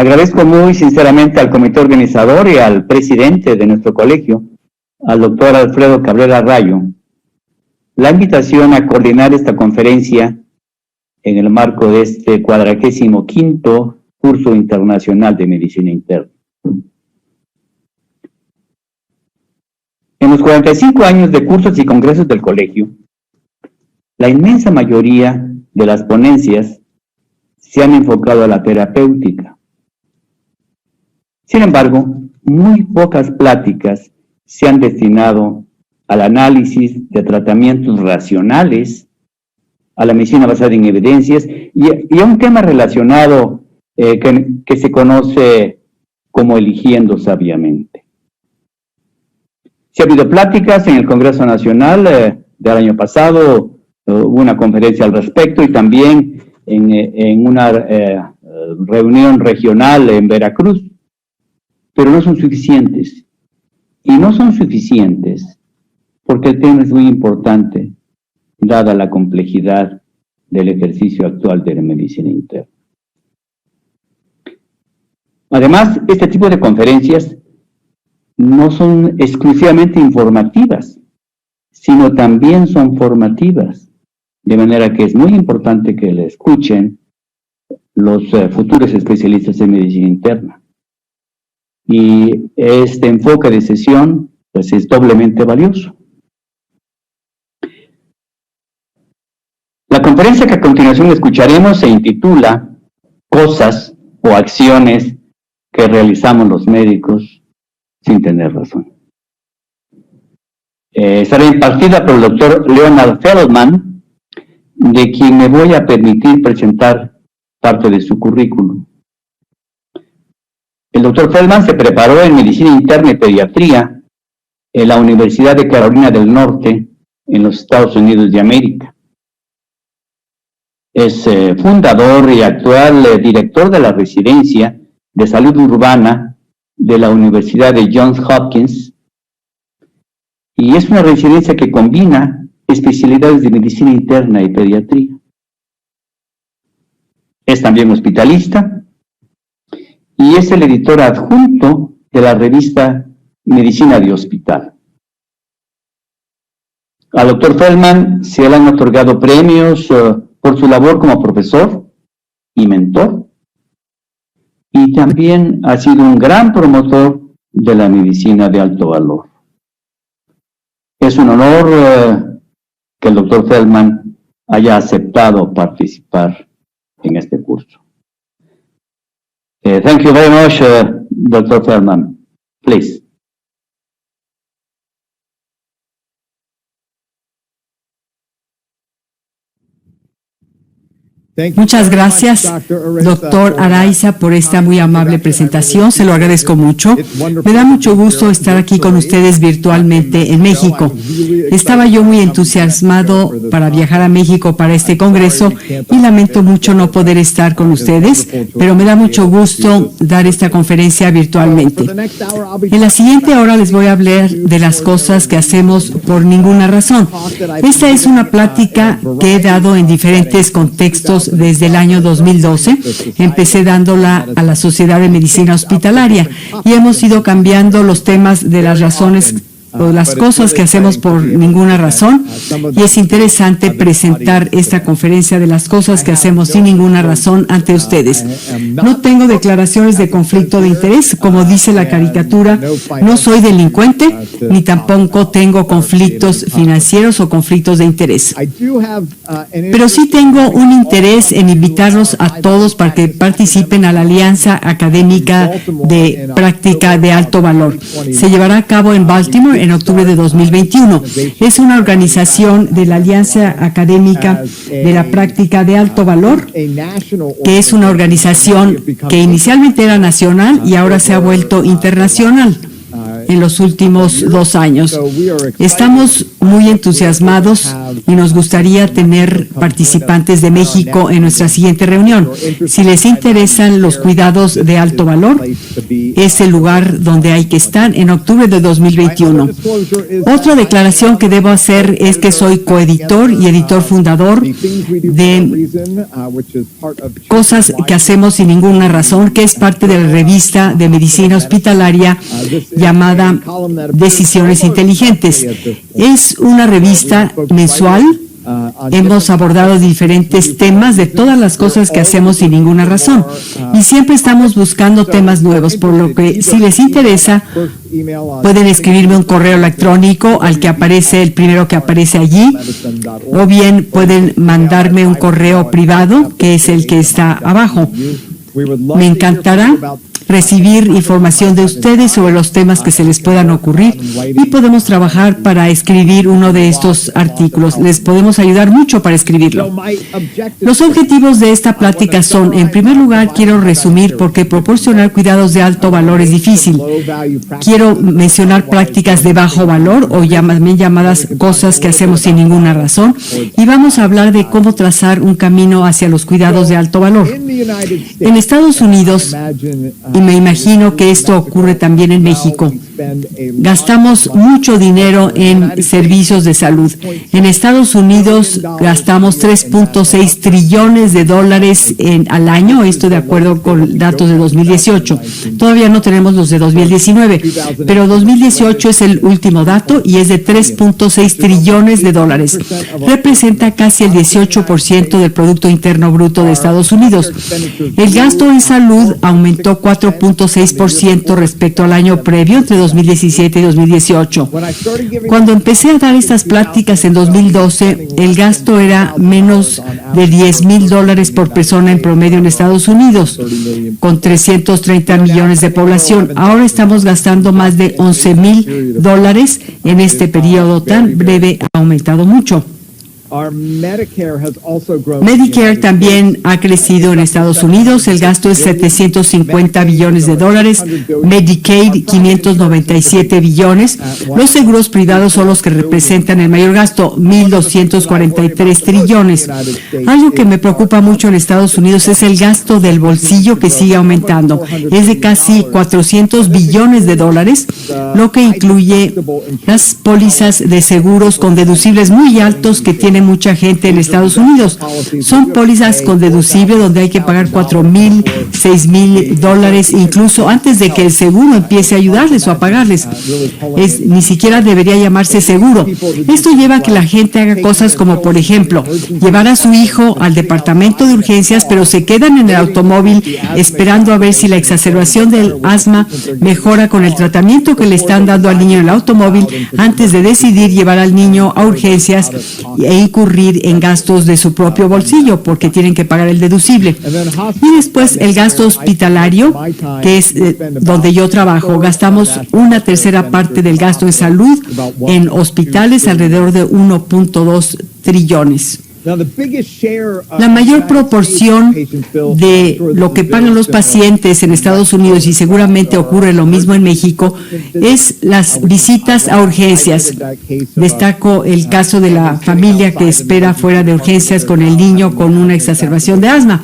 Agradezco muy sinceramente al comité organizador y al presidente de nuestro colegio, al doctor Alfredo Cabrera Rayo, la invitación a coordinar esta conferencia en el marco de este 45º Curso Internacional de Medicina Interna. En los 45 años de cursos y congresos del colegio, la inmensa mayoría de las ponencias se han enfocado a la terapéutica. Sin embargo, muy pocas pláticas se han destinado al análisis de tratamientos racionales, a la medicina basada en evidencias y a un tema relacionado que se conoce como eligiendo sabiamente. Se ha habido pláticas en el Congreso Nacional del año pasado, hubo una conferencia al respecto y también en una reunión regional en Veracruz, pero no son suficientes. Y no son suficientes porque el tema es muy importante, dada la complejidad del ejercicio actual de la medicina interna. Además, este tipo de conferencias no son exclusivamente informativas, sino también son formativas, de manera que es muy importante que le escuchen los futuros especialistas en medicina interna. Y este enfoque de sesión, pues, es doblemente valioso. La conferencia que a continuación escucharemos se intitula Cosas o acciones que realizamos los médicos sin tener razón. Estará impartida por el doctor Leonard Feldman, de quien me voy a permitir presentar parte de su currículum. El doctor Feldman se preparó en Medicina Interna y Pediatría en la Universidad de Carolina del Norte, en los Estados Unidos de América. Es fundador y actual director de la Residencia de Salud Urbana de la Universidad de Johns Hopkins, y es una residencia que combina especialidades de medicina interna y pediatría. Es también hospitalista y es el editor adjunto de la revista Medicina de Hospital. Al doctor Feldman se le han otorgado premios por su labor como profesor y mentor, y también ha sido un gran promotor de la medicina de alto valor. Es un honor que el doctor Feldman haya aceptado participar en este curso. Thank you very much, Dr. Feldman. Please. Muchas gracias, doctor Araiza, por esta muy amable presentación. Se lo agradezco mucho. Me da mucho gusto estar aquí con ustedes virtualmente en México. Estaba yo muy entusiasmado para viajar a México para este congreso y lamento mucho no poder estar con ustedes, pero me da mucho gusto dar esta conferencia virtualmente. En la siguiente hora les voy a hablar de las cosas que hacemos por ninguna razón. Esta es una plática que he dado en diferentes contextos desde el año 2012. Empecé dándola a la Sociedad de Medicina Hospitalaria y hemos ido cambiando los temas de las razones o las cosas que hacemos por ninguna razón, y es interesante presentar esta conferencia de las cosas que hacemos sin ninguna razón ante ustedes. No tengo declaraciones de conflicto de interés, como dice la caricatura, no soy delincuente, ni tampoco tengo conflictos financieros o conflictos de interés. Pero sí tengo un interés en invitarlos a todos para que participen a la Alianza Académica de Práctica de Alto Valor. Se llevará a cabo en Baltimore en octubre de 2021. Es una organización de la Alianza Académica de la Práctica de Alto Valor, que es una organización que inicialmente era nacional y ahora se ha vuelto internacional en los últimos 2 años. Estamos muy entusiasmados y nos gustaría tener participantes de México en nuestra siguiente reunión. Si les interesan los cuidados de alto valor, es el lugar donde hay que estar en octubre de 2021. Otra declaración que debo hacer es que soy coeditor y editor fundador de Cosas que hacemos sin ninguna razón, que es parte de la revista de medicina hospitalaria llamada Decisiones Inteligentes. Es una revista mensual. Hemos abordado diferentes temas de todas las cosas que hacemos sin ninguna razón y siempre estamos buscando temas nuevos, por lo que si les interesa pueden escribirme un correo electrónico al que aparece, el primero que aparece allí, o bien pueden mandarme un correo privado que es el que está abajo. Me encantará recibir información de ustedes sobre los temas que se les puedan ocurrir y podemos trabajar para escribir uno de estos artículos. Les podemos ayudar mucho para escribirlo. Los objetivos de esta plática son, en primer lugar, quiero resumir por qué proporcionar cuidados de alto valor es difícil. Quiero mencionar prácticas de bajo valor o también llamadas cosas que hacemos sin ninguna razón y vamos a hablar de cómo trazar un camino hacia los cuidados de alto valor. En Estados Unidos, y me imagino que esto ocurre también en México, gastamos mucho dinero en servicios de salud. En Estados Unidos gastamos 3.6 trillones de dólares al año, esto de acuerdo con datos de 2018. Todavía no tenemos los de 2019, pero 2018 es el último dato y es de 3.6 trillones de dólares. Representa casi el 18% del Producto Interno Bruto de Estados Unidos. El gasto en salud aumentó 4.6% respecto al año previo, entre 2017 y 2018. Cuando empecé a dar estas pláticas en 2012, el gasto era menos de $10,000 por persona en promedio en Estados Unidos, con 330 millones de población. Ahora estamos gastando más de $11,000 en este periodo tan breve, ha aumentado mucho. Medicare también ha crecido en Estados Unidos. El gasto es 750 billones de dólares. Medicaid, 597 billones. Los seguros privados son los que representan el mayor gasto, 1.243 trillones. Algo que me preocupa mucho en Estados Unidos es el gasto del bolsillo que sigue aumentando. Es de casi 400 billones de dólares, lo que incluye las pólizas de seguros con deducibles muy altos que tienen mucha gente en Estados Unidos. Son pólizas con deducible donde hay que pagar $4,000, $6,000, incluso antes de que el seguro empiece a ayudarles o a pagarles. Ni siquiera debería llamarse seguro. Esto lleva a que la gente haga cosas como, por ejemplo, llevar a su hijo al departamento de urgencias, pero se quedan en el automóvil esperando a ver si la exacerbación del asma mejora con el tratamiento que le están dando al niño en el automóvil antes de decidir llevar al niño a urgencias e incurrir en gastos de su propio bolsillo porque tienen que pagar el deducible. Y después el gasto hospitalario, que es donde yo trabajo. Gastamos una tercera parte del gasto de salud en hospitales, alrededor de 1.2 trillones. La mayor proporción de lo que pagan los pacientes en Estados Unidos, y seguramente ocurre lo mismo en México, es las visitas a urgencias. Destaco el caso de la familia que espera fuera de urgencias con el niño con una exacerbación de asma.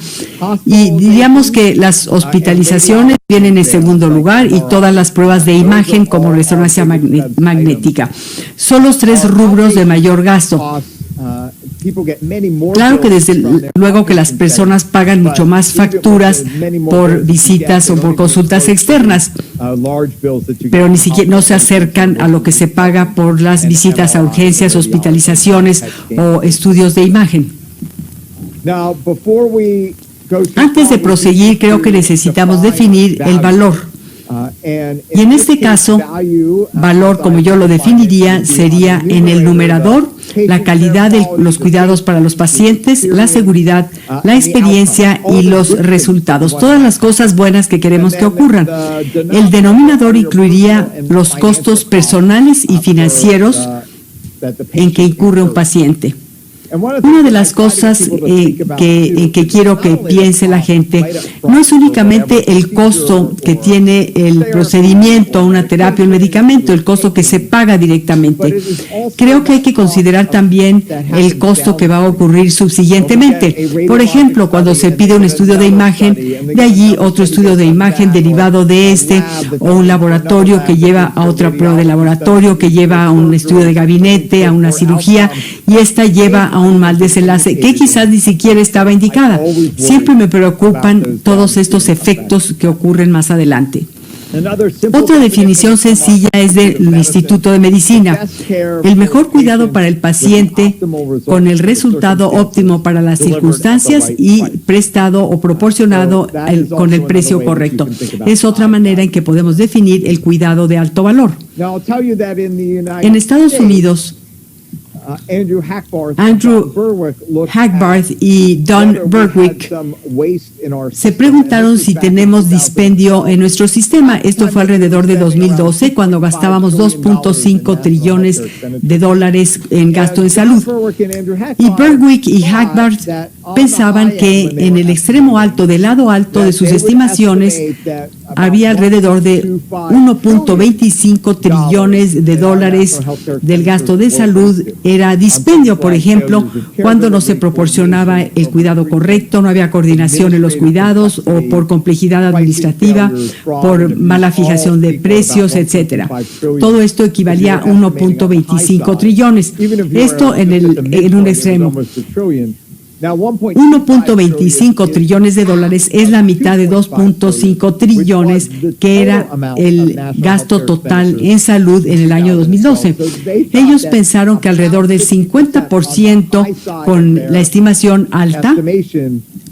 Y diríamos que las hospitalizaciones vienen en segundo lugar y todas las pruebas de imagen como resonancia magnética. Son los tres rubros de mayor gasto. Claro que desde luego que las personas pagan mucho más facturas por visitas o por consultas externas, pero ni siquiera no se acercan a lo que se paga por las visitas a urgencias, hospitalizaciones o estudios de imagen. Antes de proseguir, creo que necesitamos definir el valor. Y en este caso, valor, como yo lo definiría, sería en el numerador la calidad de los cuidados para los pacientes, la seguridad, la experiencia y los resultados, todas las cosas buenas que queremos que ocurran. El denominador incluiría los costos personales y financieros en que incurre un paciente. Una de las cosas que quiero que piense la gente no es únicamente el costo que tiene el procedimiento, una terapia, un medicamento, el costo que se paga directamente. Creo que hay que considerar también el costo que va a ocurrir subsiguientemente. Por ejemplo, cuando se pide un estudio de imagen, de allí otro estudio de imagen derivado de este, o un laboratorio que lleva a otra prueba de laboratorio, que lleva a un estudio de gabinete, a una cirugía, y esta lleva a un mal desenlace que quizás ni siquiera estaba indicada. Siempre me preocupan todos estos efectos que ocurren más adelante. Otra definición sencilla es del Instituto de Medicina. El mejor cuidado para el paciente con el resultado óptimo para las circunstancias y prestado o proporcionado con el precio correcto. Es otra manera en que podemos definir el cuidado de alto valor. En Estados Unidos, Andrew Hackbarth y Don Berwick se preguntaron si tenemos dispendio en nuestro sistema. Esto fue alrededor de 2012, cuando gastábamos 2.5 trillones de dólares en gasto en salud. Y Berwick y Hackbarth pensaban que en el extremo alto, del lado alto de sus estimaciones, había alrededor de 1.25 trillones de dólares del gasto de salud. Era dispendio, por ejemplo, cuando no se proporcionaba el cuidado correcto, no había coordinación en los cuidados, o por complejidad administrativa, por mala fijación de precios, etcétera. Todo esto equivalía a 1.25 trillones. Esto en un extremo. 1.25 trillones de dólares es la mitad de 2.5 trillones que era el gasto total en salud en el año 2012. Ellos pensaron que alrededor del 50%, con la estimación alta,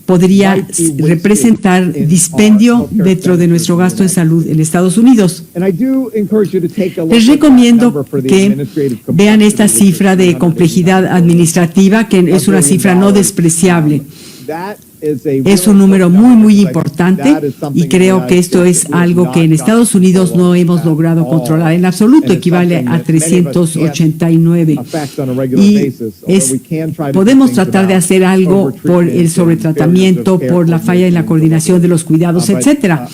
podría representar dispendio dentro de nuestro gasto en salud en Estados Unidos. Les recomiendo que vean esta cifra de complejidad administrativa, que es una cifra no despreciable. Es un número muy, muy importante, y creo que esto es algo que en Estados Unidos no hemos logrado controlar en absoluto. Equivale a 389. Y podemos tratar de hacer algo por el sobretratamiento, por la falla en la coordinación de los cuidados, etcétera.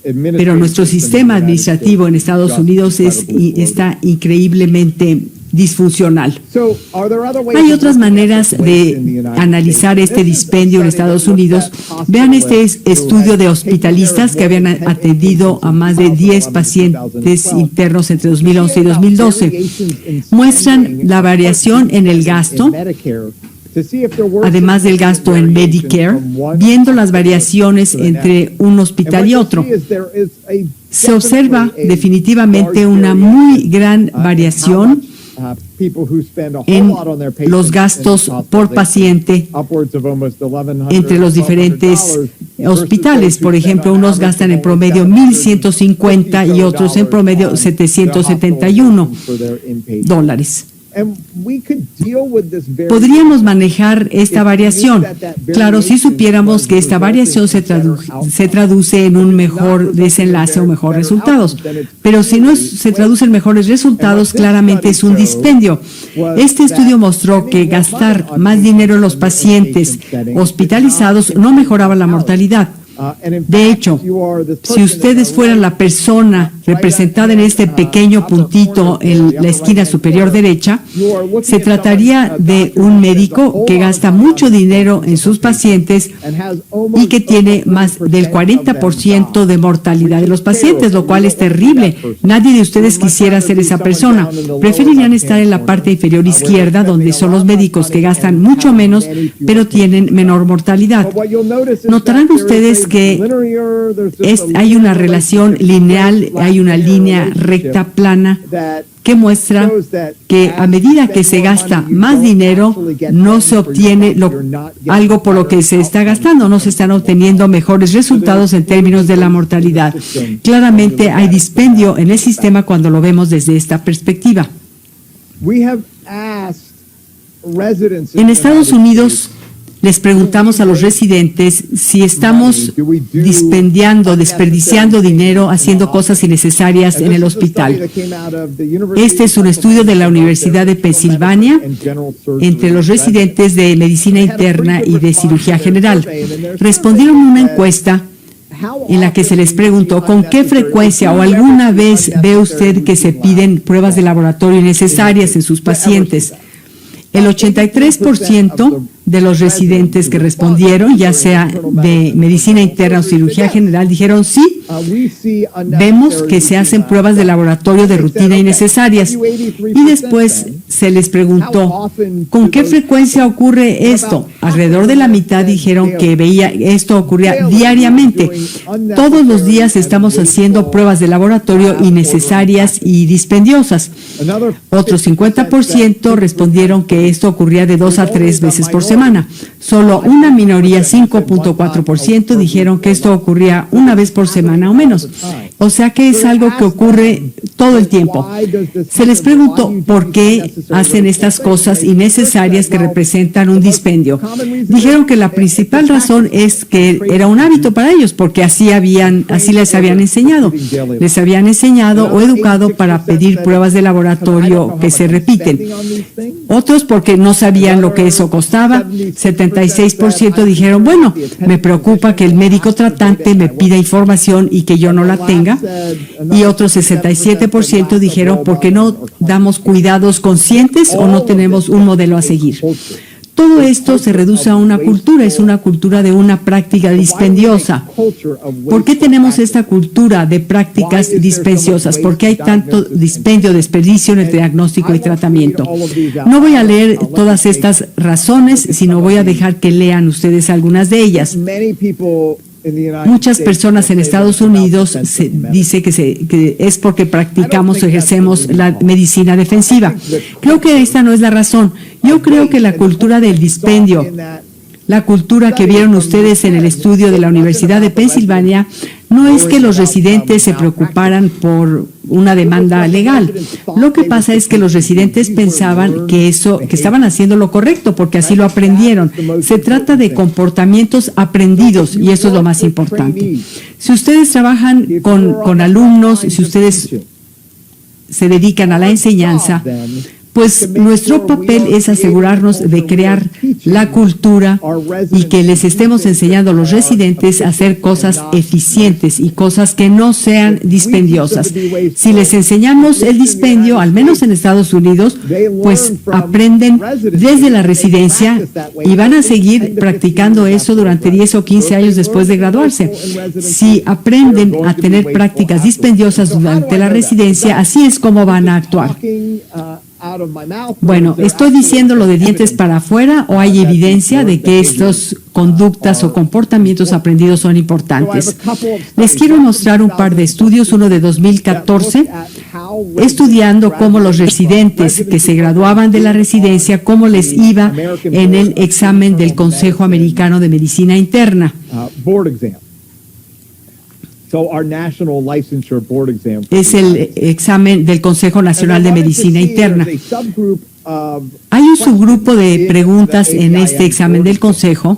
Pero nuestro sistema administrativo en Estados Unidos está increíblemente disfuncional. Hay otras maneras de analizar este dispendio en Estados Unidos. Vean este estudio de hospitalistas que habían atendido a más de 10 pacientes internos entre 2011 y 2012. Muestran la variación en el gasto, además del gasto en Medicare, viendo las variaciones entre un hospital y otro. Se observa definitivamente una muy gran variación en los gastos por paciente entre los diferentes hospitales. Por ejemplo, unos gastan en promedio $1,150 y otros en promedio $771. Podríamos manejar esta variación. Claro, si supiéramos que esta variación se traduce en un mejor desenlace o mejores resultados. Pero si no se traduce en mejores resultados, claramente es un dispendio. Este estudio mostró que gastar más dinero en los pacientes hospitalizados no mejoraba la mortalidad. De hecho, si ustedes fueran la persona representada en este pequeño puntito en la esquina superior derecha, se trataría de un médico que gasta mucho dinero en sus pacientes y que tiene más del 40% de mortalidad de los pacientes, lo cual es terrible. Nadie de ustedes quisiera ser esa persona. Preferirían estar en la parte inferior izquierda, donde son los médicos que gastan mucho menos, pero tienen menor mortalidad. Notarán ustedes que hay una relación lineal, hay una línea recta plana que muestra que a medida que se gasta más dinero, no se obtiene algo por lo que se está gastando, no se están obteniendo mejores resultados en términos de la mortalidad. Claramente hay dispendio en el sistema cuando lo vemos desde esta perspectiva. En Estados Unidos, les preguntamos a los residentes si estamos desperdiciando dinero haciendo cosas innecesarias en el hospital. Este es un estudio de la Universidad de Pensilvania entre los residentes de medicina interna y de cirugía general. Respondieron a una encuesta en la que se les preguntó con qué frecuencia o alguna vez ve usted que se piden pruebas de laboratorio innecesarias en sus pacientes. El 83% de los residentes que respondieron, ya sea de medicina interna o cirugía general, dijeron sí, vemos que se hacen pruebas de laboratorio de rutina innecesarias. Y después se les preguntó, ¿con qué frecuencia ocurre esto? Alrededor de la mitad dijeron que esto ocurría diariamente. Todos los días estamos haciendo pruebas de laboratorio innecesarias y dispendiosas. Otro 50% respondieron que esto ocurría de 2 a 3 veces por semana. Solo una minoría, 5.4%, dijeron que esto ocurría una vez por semana o menos. O sea que es algo que ocurre todo el tiempo. Se les preguntó por qué hacen estas cosas innecesarias que representan un dispendio. Dijeron que la principal razón es que era un hábito para ellos, porque así les habían enseñado. Les habían enseñado o educado para pedir pruebas de laboratorio que se repiten. Otros porque no sabían lo que eso costaba. 76% dijeron, bueno, me preocupa que el médico tratante me pida información y que yo no la tenga. Y otros 67% dijeron porque no damos cuidados conscientes o no tenemos un modelo a seguir. Todo esto se reduce a una cultura, es una cultura de una práctica dispendiosa. ¿Por qué tenemos esta cultura de prácticas dispendiosas? ¿Por qué hay tanto desperdicio en el diagnóstico y tratamiento? No voy a leer todas estas razones, sino voy a dejar que lean ustedes algunas de ellas. Muchas personas en Estados Unidos se dice que es porque practicamos o ejercemos la medicina defensiva. Creo que esta no es la razón. Yo creo que la cultura del dispendio, la cultura que vieron ustedes en el estudio de la Universidad de Pensilvania, no es que los residentes se preocuparan por una demanda legal. Lo que pasa es que los residentes pensaban que estaban haciendo lo correcto porque así lo aprendieron. Se trata de comportamientos aprendidos y eso es lo más importante. Si ustedes trabajan con alumnos, si ustedes se dedican a la enseñanza, pues nuestro papel es asegurarnos de crear la cultura y que les estemos enseñando a los residentes a hacer cosas eficientes y cosas que no sean dispendiosas. Si les enseñamos el dispendio, al menos en Estados Unidos, pues aprenden desde la residencia y van a seguir practicando eso durante 10 o 15 años después de graduarse. Si aprenden a tener prácticas dispendiosas durante la residencia, así es como van a actuar. Bueno, ¿estoy diciendo lo de dientes para afuera o hay evidencia de que estas conductas o comportamientos aprendidos son importantes? Les quiero mostrar un par de estudios, uno de 2014, estudiando cómo los residentes que se graduaban de la residencia, cómo les iba en el examen del Consejo Americano de Medicina Interna. Es el examen del Consejo Nacional de Medicina Interna. Hay un subgrupo de preguntas en este examen del Consejo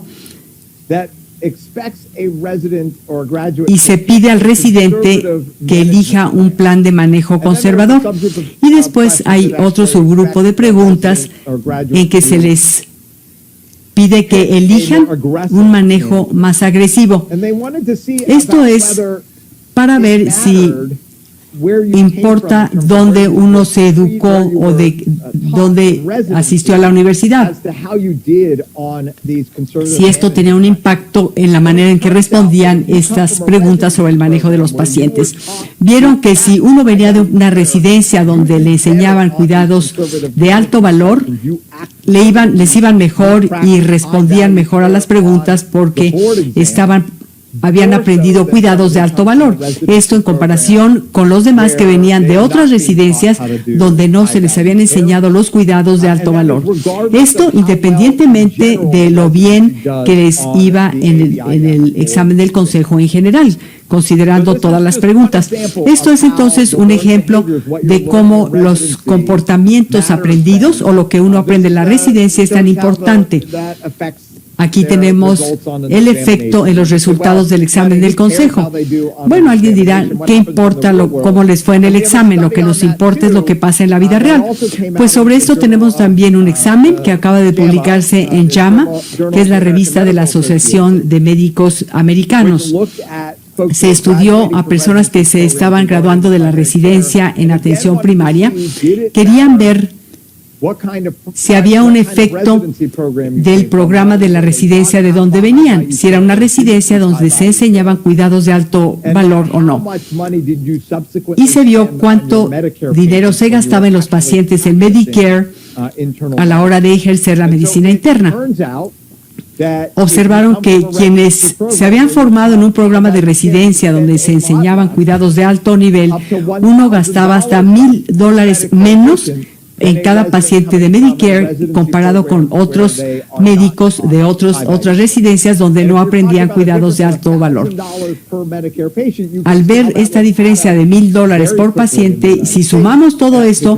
y se pide al residente que elija un plan de manejo conservador. Y después hay otro subgrupo de preguntas en que se les pide que elijan un manejo más agresivo. Esto es para ver si importa dónde uno se educó o de dónde asistió a la universidad. Si esto tenía un impacto en la manera en que respondían estas preguntas sobre el manejo de los pacientes. Vieron que si uno venía de una residencia donde le enseñaban cuidados de alto valor, les iban mejor y respondían mejor a las preguntas porque habían aprendido cuidados de alto valor. Esto en comparación con los demás que venían de otras residencias donde no se les habían enseñado los cuidados de alto valor. Esto independientemente de lo bien que les iba en el examen del Consejo en general, considerando todas las preguntas. Esto es entonces un ejemplo de cómo los comportamientos aprendidos o lo que uno aprende en la residencia es tan importante. Aquí tenemos el efecto en los resultados del examen del consejo. Bueno, alguien dirá, ¿qué importa cómo les fue en el examen? Lo que nos importa es lo que pasa en la vida real. Pues sobre esto tenemos también un examen que acaba de publicarse en JAMA, que es la revista de la Asociación de Médicos Americanos. Se estudió a personas que se estaban graduando de la residencia en atención primaria. Querían ver si había un efecto del programa de la residencia de donde venían, si era una residencia donde se enseñaban cuidados de alto valor o no. Y se vio cuánto dinero se gastaba en los pacientes en Medicare a la hora de ejercer la medicina interna. Observaron que quienes se habían formado en un programa de residencia donde se enseñaban cuidados de alto nivel, uno gastaba hasta $1,000 menos en cada paciente de Medicare comparado con otros médicos de otras residencias donde no aprendían cuidados de alto valor. Al ver esta diferencia de $1,000 por paciente, si sumamos todo esto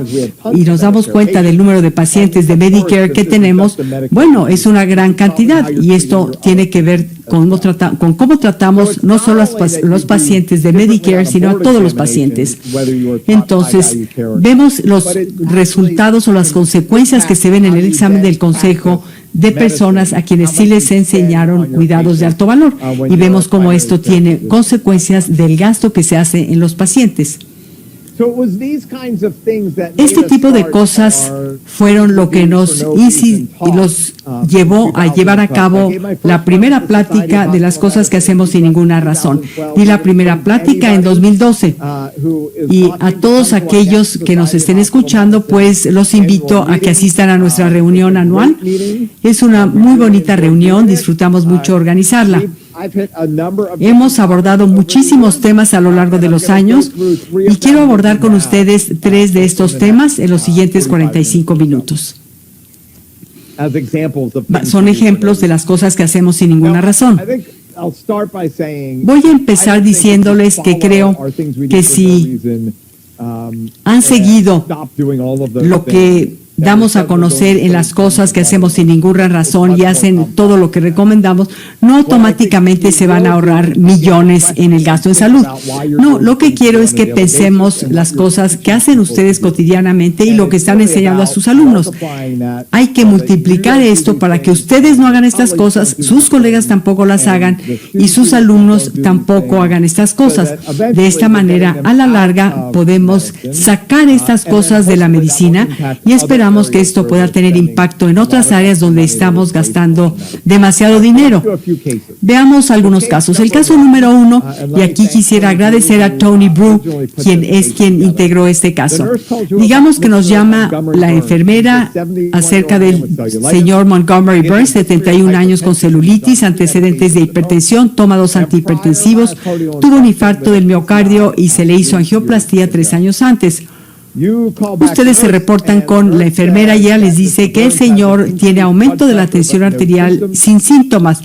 y nos damos cuenta del número de pacientes de Medicare que tenemos, bueno, es una gran cantidad y esto tiene que ver con cómo tratamos no solo a los pacientes de Medicare, sino a todos los pacientes. Entonces, vemos los resultados o las consecuencias que se ven en el examen del consejo de personas a quienes sí les enseñaron cuidados de alto valor y vemos cómo esto tiene consecuencias del gasto que se hace en los pacientes. Este tipo de cosas fueron lo que los llevó a llevar a cabo la primera plática de las cosas que hacemos sin ninguna razón. Di la primera plática en 2012. Y a todos aquellos que nos estén escuchando, pues los invito a que asistan a nuestra reunión anual. Es una muy bonita reunión, disfrutamos mucho organizarla. Hemos abordado muchísimos temas a lo largo de los años y quiero abordar con ustedes 3 de estos temas en los siguientes 45 minutos. Son ejemplos de las cosas que hacemos sin ninguna razón. Voy a empezar diciéndoles que creo que si han seguido lo que damos a conocer en las cosas que hacemos sin ninguna razón y hacen todo lo que recomendamos, no automáticamente se van a ahorrar millones en el gasto en salud. No, lo que quiero es que pensemos las cosas que hacen ustedes cotidianamente y lo que están enseñando a sus alumnos. Hay que multiplicar esto para que ustedes no hagan estas cosas, sus colegas tampoco las hagan y sus alumnos tampoco hagan estas cosas. De esta manera, a la larga, podemos sacar estas cosas de la medicina y esperamos que esto pueda tener impacto en otras áreas donde estamos gastando demasiado dinero. Veamos algunos casos. El caso número 1, y aquí quisiera agradecer a Tony Brew, quien integró este caso. Digamos que nos llama la enfermera acerca del señor Montgomery Burns, 71 años con celulitis, antecedentes de hipertensión, toma 2 antihipertensivos, tuvo un infarto del miocardio y se le hizo angioplastía 3 años antes. Ustedes se reportan con la enfermera y ella les dice que el señor tiene aumento de la tensión arterial sin síntomas.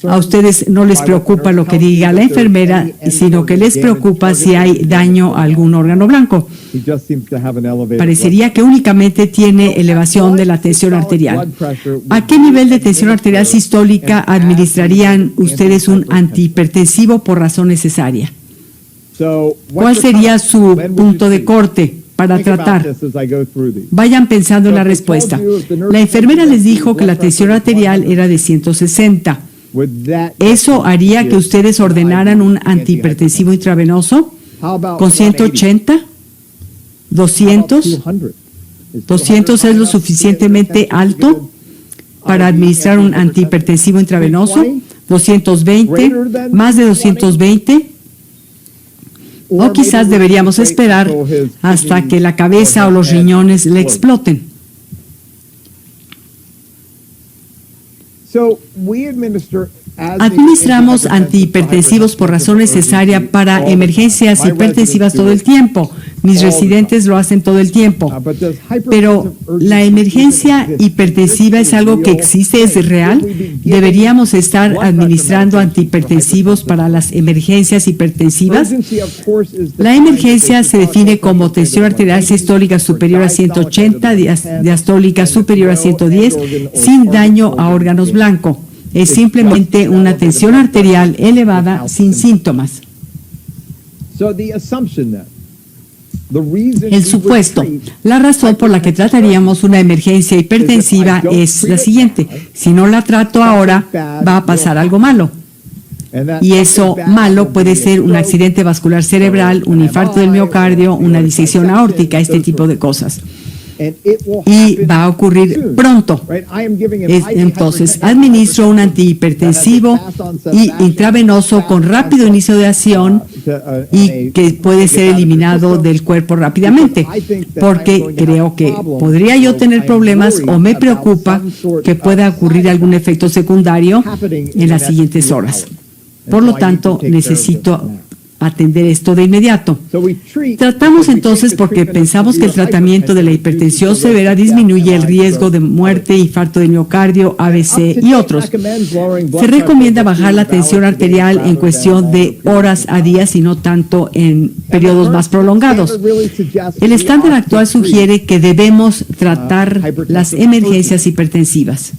A ustedes no les preocupa lo que diga la enfermera, sino que les preocupa si hay daño a algún órgano blanco. Parecería que únicamente tiene elevación de la tensión arterial. ¿A qué nivel de tensión arterial sistólica administrarían ustedes un antihipertensivo por razón necesaria? ¿Cuál sería su punto de corte para tratar? Vayan pensando en la respuesta. La enfermera les dijo que la tensión arterial era de 160. ¿Eso haría que ustedes ordenaran un antihipertensivo intravenoso con 180? ¿200? ¿200 es lo suficientemente alto para administrar un antihipertensivo intravenoso? ¿220? ¿Más de 220? O quizás deberíamos esperar hasta que la cabeza o los riñones le exploten. Administramos antihipertensivos por razón necesaria para emergencias hipertensivas todo el tiempo. Mis residentes lo hacen todo el tiempo. Pero ¿la emergencia hipertensiva es algo que existe, es real? ¿Deberíamos estar administrando antihipertensivos para las emergencias hipertensivas? La emergencia se define como tensión arterial sistólica superior a 180, diastólica superior a 110, sin daño a órganos blancos. Es simplemente una tensión arterial elevada sin síntomas. El supuesto, la razón por la que trataríamos una emergencia hipertensiva es la siguiente: si no la trato ahora, va a pasar algo malo. Y eso malo puede ser un accidente vascular cerebral, un infarto del miocardio, una disección aórtica, este tipo de cosas. Y va a ocurrir pronto. Entonces, administro un antihipertensivo y intravenoso con rápido inicio de acción y que puede ser eliminado del cuerpo rápidamente, porque creo que podría yo tener problemas o me preocupa que pueda ocurrir algún efecto secundario en las siguientes horas. Por lo tanto, necesito atender esto de inmediato. Tratamos entonces porque pensamos que el tratamiento de la hipertensión severa disminuye el riesgo de muerte, infarto de miocardio, ABC y otros. Se recomienda bajar la tensión arterial en cuestión de horas a días y no tanto en periodos más prolongados. El estándar actual sugiere que debemos tratar las emergencias hipertensivas.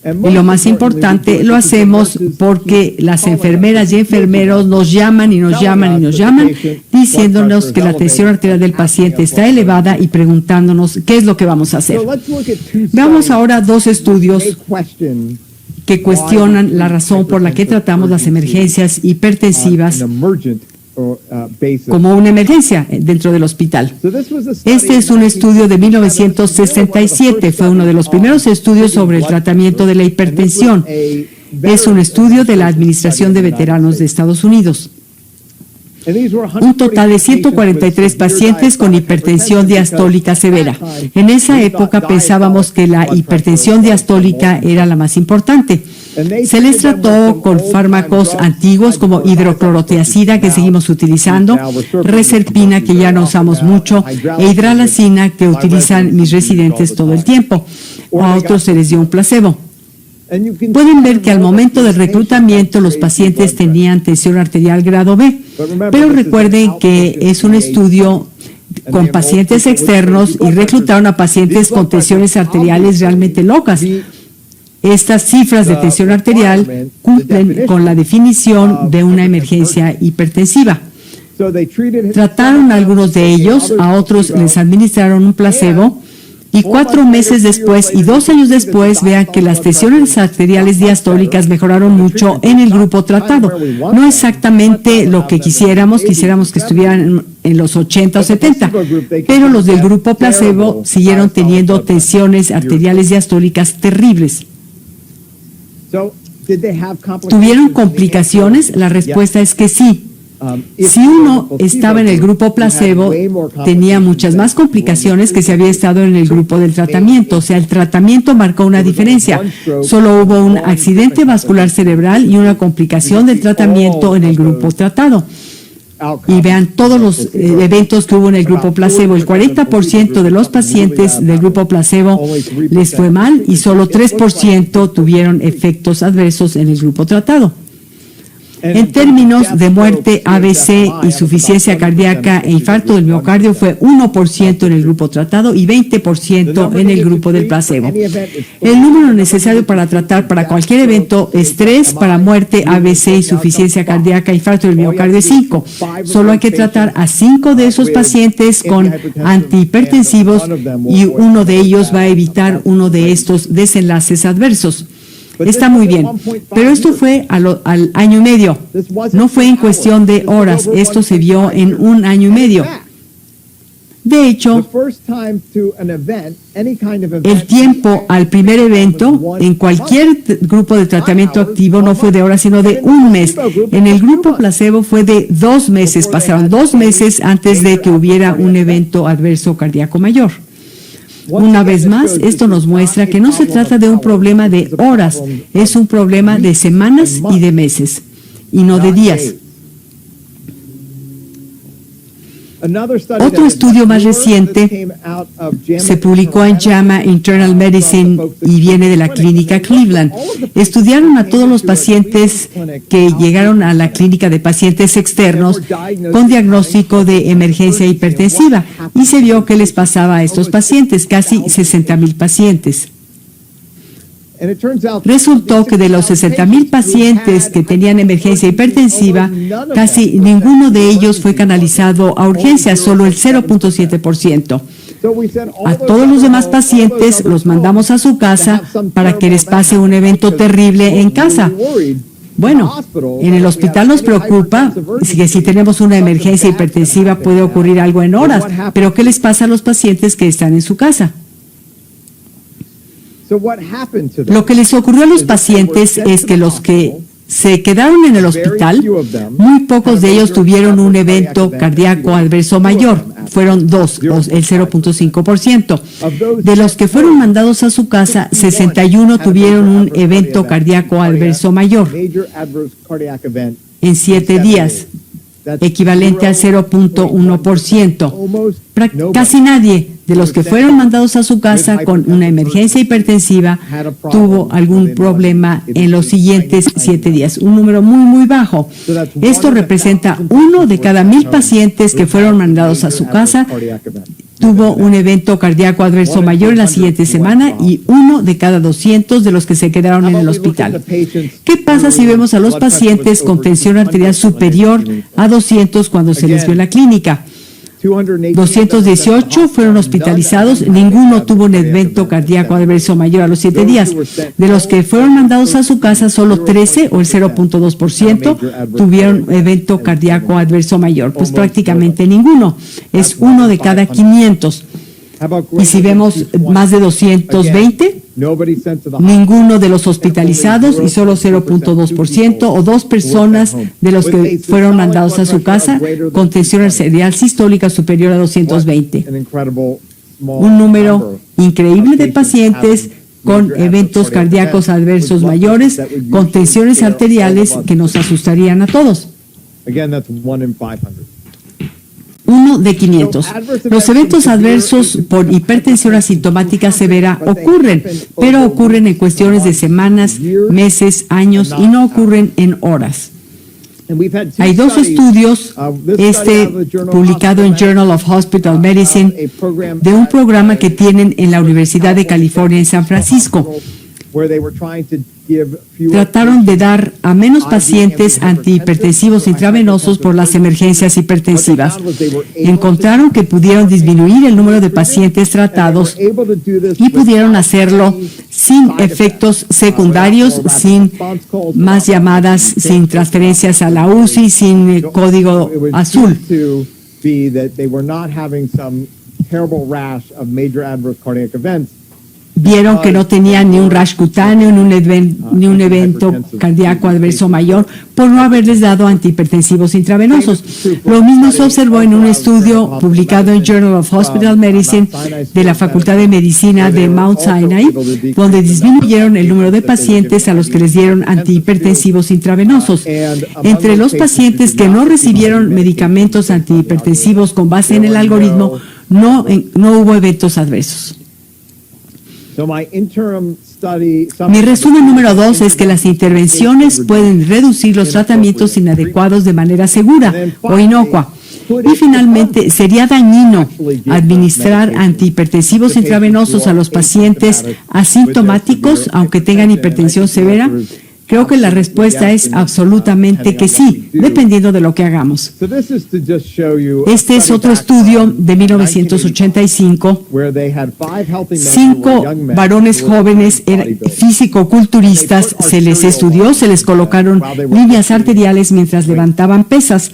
Y lo más importante, lo hacemos porque las enfermeras y enfermeros nos llaman y nos llaman y nos llaman diciéndonos que la tensión arterial del paciente está elevada y preguntándonos qué es lo que vamos a hacer. Veamos ahora dos estudios que cuestionan la razón por la que tratamos las emergencias hipertensivas como una emergencia dentro del hospital. Este es un estudio de 1967, fue uno de los primeros estudios sobre el tratamiento de la hipertensión. Es un estudio de la Administración de Veteranos de Estados Unidos. Un total de 143 pacientes con hipertensión diastólica severa. En esa época pensábamos que la hipertensión diastólica era la más importante. Se les trató con fármacos antiguos como hidroclorotiazida, que seguimos utilizando, reserpina, que ya no usamos mucho, e hidralazina, que utilizan mis residentes todo el tiempo. A otros se les dio un placebo. Pueden ver que al momento del reclutamiento los pacientes tenían tensión arterial grado B, pero recuerden que es un estudio con pacientes externos y reclutaron a pacientes con tensiones arteriales realmente locas. Estas cifras de tensión arterial cumplen con la definición de una emergencia hipertensiva. Trataron a algunos de ellos, a otros les administraron un placebo, y 4 meses después y 2 años después, vean que las tensiones arteriales diastólicas mejoraron mucho en el grupo tratado. No exactamente lo que quisiéramos que estuvieran en los 80 o 70, pero los del grupo placebo siguieron teniendo tensiones arteriales diastólicas terribles. ¿Tuvieron complicaciones? La respuesta es que sí. Si uno estaba en el grupo placebo, tenía muchas más complicaciones que si había estado en el grupo del tratamiento. O sea, el tratamiento marcó una diferencia. Solo hubo un accidente vascular cerebral y una complicación del tratamiento en el grupo tratado. Y vean todos los eventos que hubo en el grupo placebo. El 40% de los pacientes del grupo placebo les fue mal y solo 3% tuvieron efectos adversos en el grupo tratado. En términos de muerte, ABC, insuficiencia cardíaca e infarto del miocardio fue 1% en el grupo tratado y 20% en el grupo del placebo. El número necesario para tratar para cualquier evento es 3, para muerte, ABC, insuficiencia cardíaca e infarto del miocardio es 5. Solo hay que tratar a 5 de esos pacientes con antihipertensivos y uno de ellos va a evitar uno de estos desenlaces adversos. Está muy bien, pero esto fue al año y medio, no fue en cuestión de horas, esto se vio en 1 año y medio. De hecho, el tiempo al primer evento en cualquier grupo de tratamiento activo no fue de horas, sino de 1 mes. En el grupo placebo fue de 2 meses, pasaron 2 meses antes de que hubiera un evento adverso cardíaco mayor. Una vez más, esto nos muestra que no se trata de un problema de horas, es un problema de semanas y de meses, y no de días. Otro estudio más reciente se publicó en JAMA Internal Medicine y viene de la clínica Cleveland. Estudiaron a todos los pacientes que llegaron a la clínica de pacientes externos con diagnóstico de emergencia hipertensiva y se vio qué les pasaba a estos pacientes, casi 60,000 pacientes. Resultó que de los 60,000 pacientes que tenían emergencia hipertensiva, casi ninguno de ellos fue canalizado a urgencias, solo el 0.7%. A todos los demás pacientes los mandamos a su casa para que les pase un evento terrible en casa. Bueno, en el hospital nos preocupa que si tenemos una emergencia hipertensiva puede ocurrir algo en horas, pero ¿qué les pasa a los pacientes que están en su casa? Lo que les ocurrió a los pacientes es que los que se quedaron en el hospital, muy pocos de ellos tuvieron un evento cardíaco adverso mayor. Fueron 2, el 0.5%. De los que fueron mandados a su casa, 61 tuvieron un evento cardíaco adverso mayor en 7 días, equivalente al 0.1%. Casi nadie de los que fueron mandados a su casa con una emergencia hipertensiva tuvo algún problema en los siguientes 7 días, un número muy, muy bajo. Esto representa 1 de cada 1,000 pacientes que fueron mandados a su casa tuvo un evento cardíaco adverso mayor en la siguiente semana y 1 de cada 200 de los que se quedaron en el hospital. ¿Qué pasa si vemos a los pacientes con tensión arterial superior a 200 cuando se les vio en la clínica? 218 fueron hospitalizados, ninguno tuvo un evento cardíaco adverso mayor a los 7 días. De los que fueron mandados a su casa, solo 13 o el 0.2% tuvieron evento cardíaco adverso mayor, pues prácticamente ninguno. Es 1 de cada 500. Y si vemos más de 220, ninguno de los hospitalizados y solo 0.2% o 2 personas de los que fueron mandados a su casa con tensión arterial sistólica superior a 220. Un número increíble de pacientes con eventos cardíacos adversos mayores, con tensiones arteriales que nos asustarían a todos. 1 de 500. Los eventos adversos por hipertensión asintomática severa ocurren, pero ocurren en cuestiones de semanas, meses, años y no ocurren en horas. Hay 2 estudios, publicado en Journal of Hospital Medicine, de un programa que tienen en la Universidad de California en San Francisco. Trataron de dar a menos pacientes antihipertensivos intravenosos por las emergencias hipertensivas. Encontraron que pudieron disminuir el número de pacientes tratados y pudieron hacerlo sin efectos secundarios, sin más llamadas, sin transferencias a la UCI, sin código azul. Vieron que no tenían ni un rash cutáneo, ni un evento cardíaco adverso mayor por no haberles dado antihipertensivos intravenosos. Lo mismo se observó en un estudio publicado en Journal of Hospital Medicine de la Facultad de Medicina de Mount Sinai, donde disminuyeron el número de pacientes a los que les dieron antihipertensivos intravenosos. Entre los pacientes que no recibieron medicamentos antihipertensivos con base en el algoritmo, no hubo eventos adversos. Mi resumen número 2 es que las intervenciones pueden reducir los tratamientos inadecuados de manera segura o inocua. Y finalmente, sería dañino administrar antihipertensivos intravenosos a los pacientes asintomáticos, aunque tengan hipertensión severa. Creo que la respuesta es absolutamente que sí, dependiendo de lo que hagamos. Este es otro estudio de 1985. 5 varones jóvenes físico-culturistas se les estudió, se les colocaron líneas arteriales mientras levantaban pesas.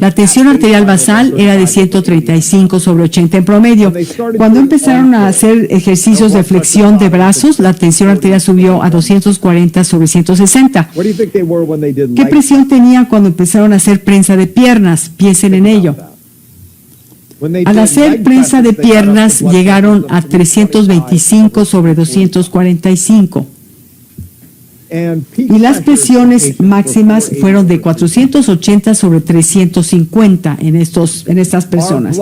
La tensión arterial basal era de 135/80 en promedio. Cuando empezaron a hacer ejercicios de flexión de brazos, la tensión arterial subió a 240/160. ¿Qué presión tenían cuando empezaron a hacer prensa de piernas? Piensen en ello. Al hacer prensa de piernas, llegaron a 325 sobre 245. Y las presiones máximas fueron de 480 sobre 350 en estas personas.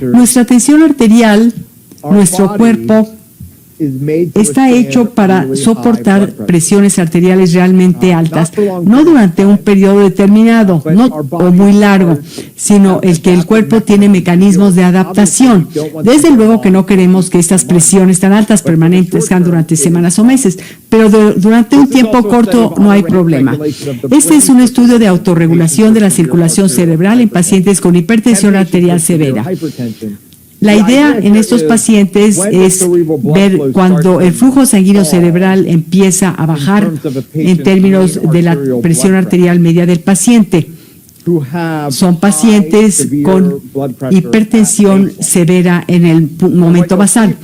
Nuestra tensión arterial, nuestro cuerpo, está hecho para soportar presiones arteriales realmente altas, no durante un periodo determinado o muy largo, sino el que el cuerpo tiene mecanismos de adaptación. Desde luego que no queremos que estas presiones tan altas permanezcan durante semanas o meses, pero durante un tiempo corto no hay problema. Este es un estudio de autorregulación de la circulación cerebral en pacientes con hipertensión arterial severa. La idea en estos pacientes es ver cuando el flujo sanguíneo cerebral empieza a bajar en términos de la presión arterial media del paciente. Son pacientes con hipertensión severa en el momento basal.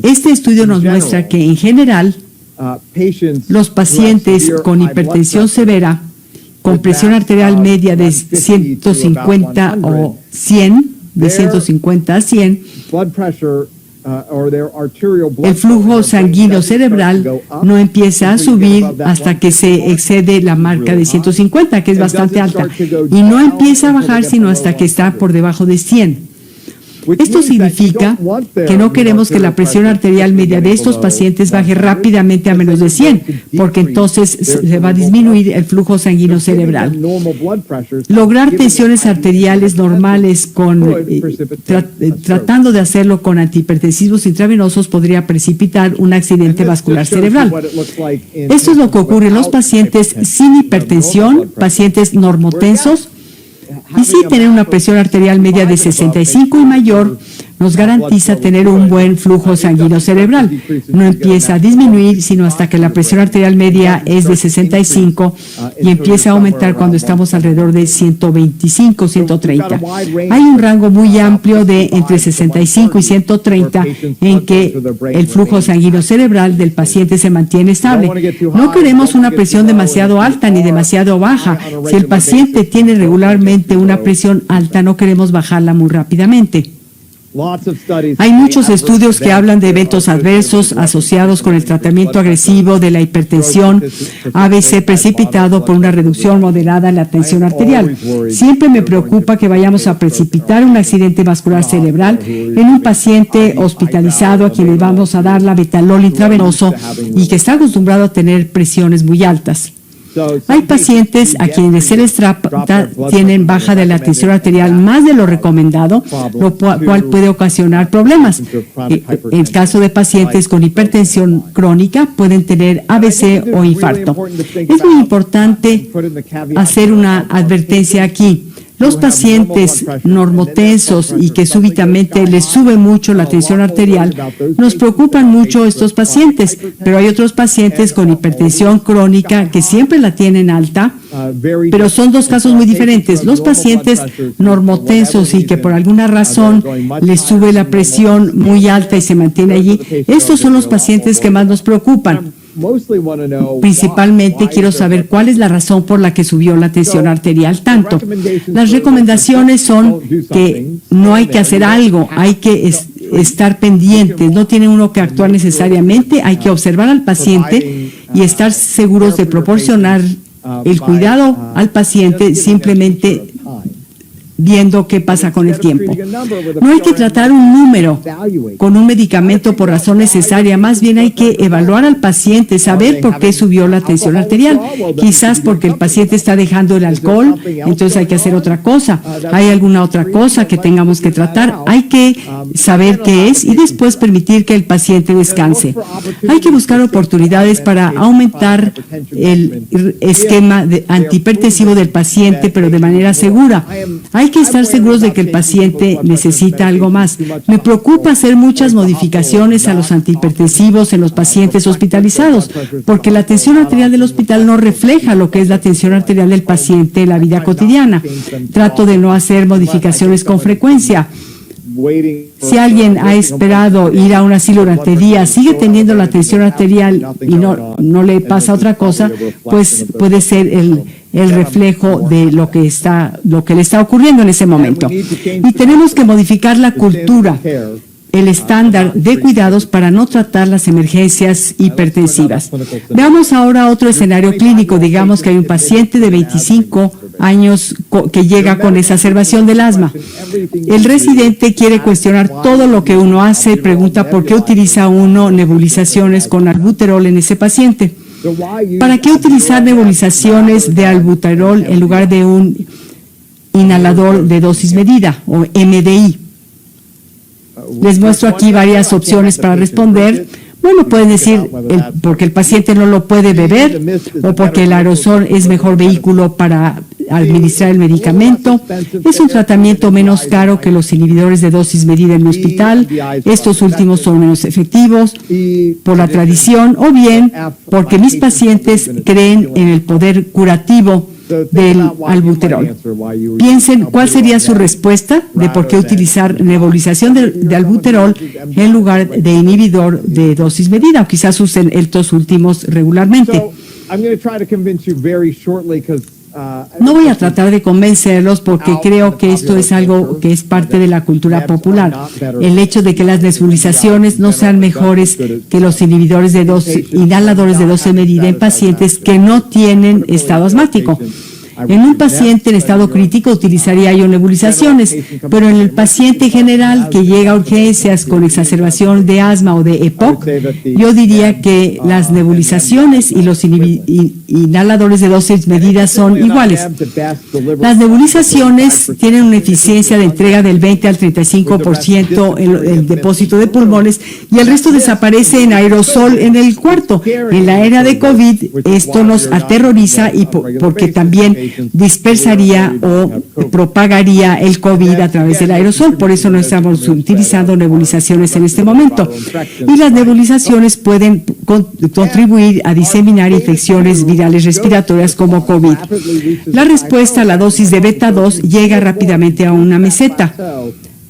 Este estudio nos muestra que en general los pacientes con hipertensión severa con presión arterial media de 150 o 100, de 150 a 100, el flujo sanguíneo cerebral no empieza a subir hasta que se excede la marca de 150, que es bastante alta, y no empieza a bajar sino hasta que está por debajo de 100. Esto significa que no queremos que la presión arterial media de estos pacientes baje rápidamente a menos de 100, porque entonces se va a disminuir el flujo sanguíneo cerebral. Lograr tensiones arteriales normales tratando de hacerlo con antihipertensivos intravenosos podría precipitar un accidente vascular cerebral. Esto es lo que ocurre en los pacientes sin hipertensión, pacientes normotensos. Y sí, tener una presión arterial media de 65 y mayor nos garantiza tener un buen flujo sanguíneo cerebral. No empieza a disminuir, sino hasta que la presión arterial media es de 65 y empieza a aumentar cuando estamos alrededor de 125, 130. Hay un rango muy amplio de entre 65 y 130 en que el flujo sanguíneo cerebral del paciente se mantiene estable. No queremos una presión demasiado alta ni demasiado baja. Si el paciente tiene regularmente una presión alta, no queremos bajarla muy rápidamente. Hay muchos estudios que hablan de eventos adversos asociados con el tratamiento agresivo de la hipertensión ABC precipitado por una reducción moderada en la tensión arterial. Siempre me preocupa que vayamos a precipitar un accidente vascular cerebral en un paciente hospitalizado a quien le vamos a dar la betalol intravenoso y que está acostumbrado a tener presiones muy altas. Hay pacientes a quienes se les trata tienen baja de la tensión arterial más de lo recomendado, lo cual puede ocasionar problemas. En el caso de pacientes con hipertensión crónica, pueden tener ABC o infarto. Es muy importante hacer una advertencia aquí. Los pacientes normotensos y que súbitamente les sube mucho la tensión arterial, nos preocupan mucho estos pacientes, pero hay otros pacientes con hipertensión crónica que siempre la tienen alta, pero son dos casos muy diferentes. Los pacientes normotensos y que por alguna razón les sube la presión muy alta y se mantiene allí, estos son los pacientes que más nos preocupan. Principalmente quiero saber cuál es la razón por la que subió la tensión arterial tanto. Las recomendaciones son que no hay que hacer algo, hay que estar pendientes, no tiene uno que actuar necesariamente, hay que observar al paciente y estar seguros de proporcionar el cuidado al paciente simplemente viendo qué pasa con el tiempo. No hay que tratar un número con un medicamento por razón necesaria, más bien hay que evaluar al paciente, saber por qué subió la tensión arterial. Quizás porque el paciente está dejando el alcohol, entonces hay que hacer otra cosa. ¿Hay alguna otra cosa que tengamos que tratar? Hay que saber qué es y después permitir que el paciente descanse. Hay que buscar oportunidades para aumentar el esquema antihipertensivo del paciente, pero de manera segura. Hay que estar seguros de que el paciente necesita algo más. Me preocupa hacer muchas modificaciones a los antihipertensivos en los pacientes hospitalizados, porque la tensión arterial del hospital no refleja lo que es la tensión arterial del paciente en la vida cotidiana. Trato de no hacer modificaciones con frecuencia. Si alguien ha esperado ir a un asilo durante días, sigue teniendo la tensión arterial y no le pasa otra cosa, pues puede ser el reflejo de lo que le está ocurriendo en ese momento. Y tenemos que modificar la cultura, el estándar de cuidados para no tratar las emergencias hipertensivas. Veamos ahora otro escenario clínico. Digamos que hay un paciente de 25 años que llega con exacerbación del asma. El residente quiere cuestionar todo lo que uno hace, pregunta por qué utiliza uno nebulizaciones con albuterol en ese paciente. ¿Para qué utilizar nebulizaciones de albuterol en lugar de un inhalador de dosis medida o MDI? Les muestro aquí varias opciones para responder. Bueno, pueden decir porque el paciente no lo puede beber o porque el aerosol es mejor vehículo para administrar el medicamento. Es un tratamiento menos caro que los inhibidores de dosis medida en el hospital. Estos últimos son menos efectivos por la tradición o bien porque mis pacientes creen en el poder curativo del albuterol. Piensen cuál sería su respuesta de por qué utilizar nebulización de albuterol en lugar de inhibidor de dosis medida, o quizás usen estos últimos regularmente. No voy a tratar de convencerlos porque creo que esto es algo que es parte de la cultura popular. El hecho de que las nebulizaciones no sean mejores que los inhibidores de inhaladores de dosis medida en pacientes que no tienen estado asmático. En un paciente en estado crítico utilizaría yo nebulizaciones, pero en el paciente general que llega a urgencias con exacerbación de asma o de EPOC, yo diría que las nebulizaciones y los inhaladores de dosis medidas son iguales. Las nebulizaciones tienen una eficiencia de entrega del 20 al 35% en el depósito de pulmones y el resto desaparece en aerosol en el cuarto. En la era de COVID, esto nos aterroriza y porque también dispersaría o propagaría el COVID a través del aerosol. Por eso no estamos utilizando nebulizaciones en este momento. Y las nebulizaciones pueden contribuir a diseminar infecciones virales respiratorias como COVID. La respuesta a la dosis de beta 2 llega rápidamente a una meseta.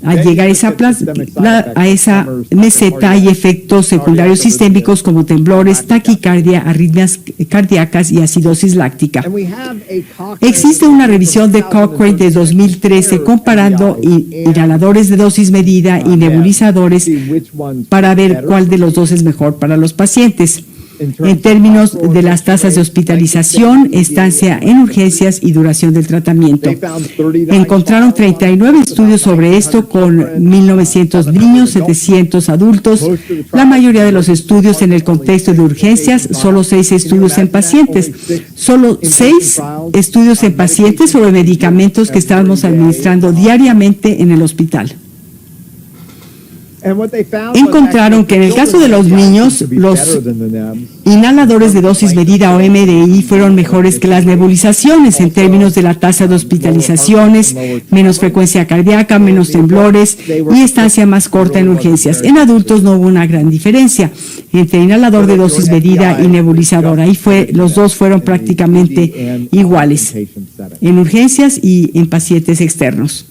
Al llegar a esa meseta hay efectos secundarios sistémicos como temblores, taquicardia, arritmias cardíacas y acidosis láctica. Existe una revisión de Cochrane de 2013 comparando inhaladores de dosis medida y nebulizadores para ver cuál de los dos es mejor para los pacientes. En términos de las tasas de hospitalización, estancia en urgencias y duración del tratamiento. Encontraron 39 estudios sobre esto con 1.900 niños, 700 adultos. La mayoría de los estudios en el contexto de urgencias, solo 6 estudios en pacientes. Solo 6 estudios en pacientes sobre medicamentos que estábamos administrando diariamente en el hospital. Encontraron que en el caso de los niños, los inhaladores de dosis medida o MDI fueron mejores que las nebulizaciones en términos de la tasa de hospitalizaciones, menos frecuencia cardíaca, menos temblores y estancia más corta en urgencias. En adultos no hubo una gran diferencia entre inhalador de dosis medida y nebulizador. Los dos fueron prácticamente iguales en urgencias y en pacientes externos.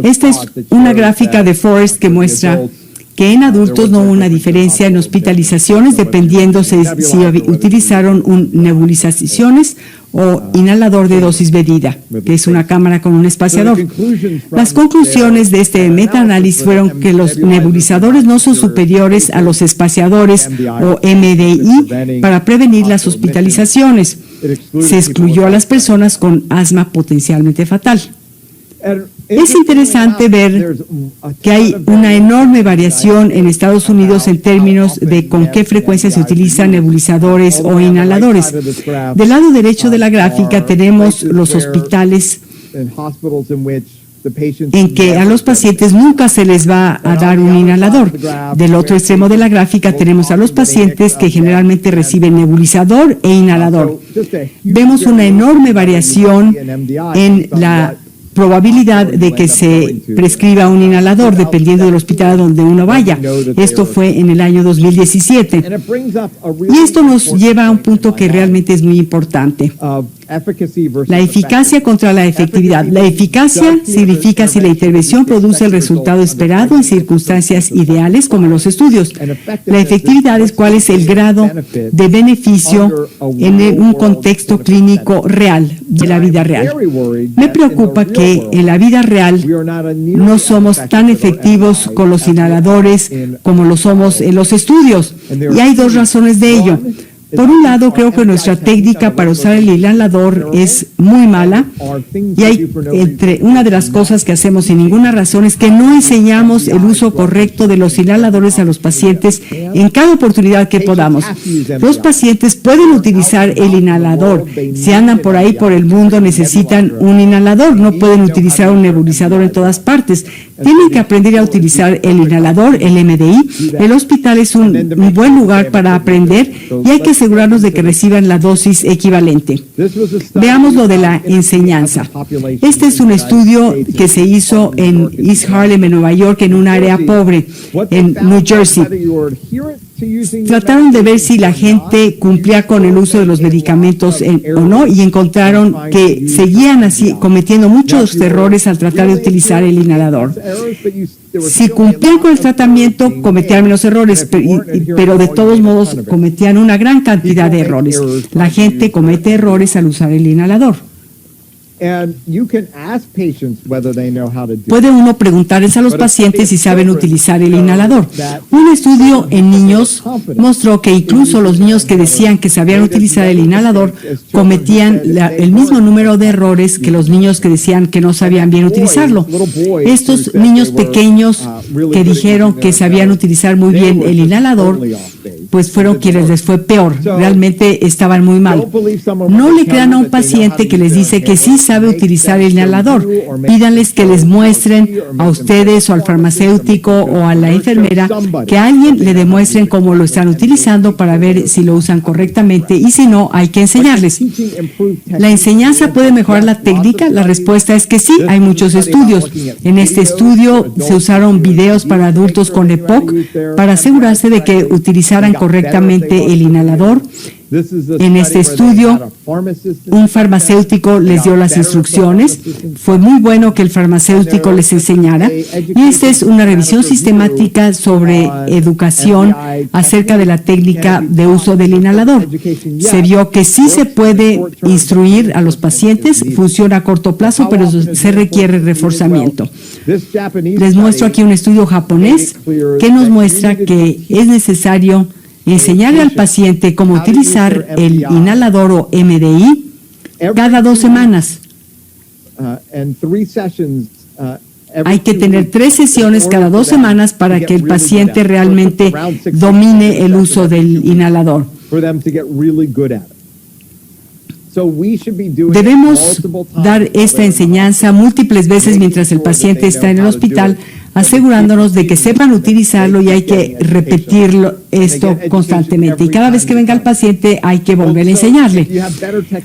Esta es una gráfica de Forrest que muestra que en adultos no hubo una diferencia en hospitalizaciones dependiendo si utilizaron nebulizaciones o inhalador de dosis medida, que es una cámara con un espaciador. Las conclusiones de este metaanálisis fueron que los nebulizadores no son superiores a los espaciadores o MDI para prevenir las hospitalizaciones. Se excluyó a las personas con asma potencialmente fatal. Es interesante ver que hay una enorme variación en Estados Unidos en términos de con qué frecuencia se utilizan nebulizadores o inhaladores. Del lado derecho de la gráfica tenemos los hospitales en que a los pacientes nunca se les va a dar un inhalador. Del otro extremo de la gráfica tenemos a los pacientes que generalmente reciben nebulizador e inhalador. Vemos una enorme variación en la probabilidad de que se prescriba un inhalador dependiendo del hospital a donde uno vaya. Esto fue en el año 2017. Y esto nos lleva a un punto que realmente es muy importante. La eficacia contra la efectividad. La eficacia significa si la intervención produce el resultado esperado en circunstancias ideales, como en los estudios. La efectividad es cuál es el grado de beneficio en un contexto clínico real, de la vida real. Me preocupa que en la vida real no somos tan efectivos con los inhaladores como lo somos en los estudios. Y hay dos razones de ello. Por un lado, creo que nuestra técnica para usar el inhalador es muy mala y hay una de las cosas que hacemos sin ninguna razón es que no enseñamos el uso correcto de los inhaladores a los pacientes en cada oportunidad que podamos. Los pacientes pueden utilizar el inhalador. Si andan por ahí por el mundo, necesitan un inhalador. No pueden utilizar un nebulizador en todas partes. Tienen que aprender a utilizar el inhalador, el MDI. El hospital es un buen lugar para aprender y hay que asegurarnos de que reciban la dosis equivalente. Veamos lo de la enseñanza. Este es un estudio que se hizo en East Harlem, en Nueva York, en un área pobre, en New Jersey. Trataron de ver si la gente cumplía con el uso de los medicamentos o no y encontraron que seguían así cometiendo muchos errores al tratar de utilizar el inhalador. Si cumplían con el tratamiento, cometían menos errores, pero de todos modos cometían una gran cantidad de errores. La gente comete errores al usar el inhalador. Puede uno preguntarles a los pacientes si saben utilizar el inhalador. Un estudio en niños mostró que incluso los niños que decían que sabían utilizar el inhalador cometían el mismo número de errores que los niños que decían que no sabían bien utilizarlo. Estos niños pequeños que dijeron que sabían utilizar muy bien el inhalador, pues fueron quienes les fue peor. Realmente estaban muy mal. No le crean a un paciente que les dice que sí sabe utilizar el inhalador. Pídanles que les muestren a ustedes o al farmacéutico o a la enfermera que alguien le demuestren cómo lo están utilizando para ver si lo usan correctamente y si no, hay que enseñarles. ¿La enseñanza puede mejorar la técnica? La respuesta es que sí, hay muchos estudios. En este estudio se usaron videos para adultos con EPOC para asegurarse de que utilizaran correctamente el inhalador. En este estudio, un farmacéutico les dio las instrucciones. Fue muy bueno que el farmacéutico les enseñara. Y esta es una revisión sistemática sobre educación acerca de la técnica de uso del inhalador. Se vio que sí se puede instruir a los pacientes, funciona a corto plazo, pero se requiere reforzamiento. Les muestro aquí un estudio japonés que nos muestra que es necesario enseñarle al paciente cómo utilizar el inhalador o MDI cada 2 semanas. Hay que tener 3 sesiones cada 2 semanas para que el paciente realmente domine el uso del inhalador. Debemos dar esta enseñanza múltiples veces mientras el paciente está en el hospital, asegurándonos de que sepan utilizarlo y hay que repetirlo esto constantemente. Y cada vez que venga el paciente hay que volver a enseñarle.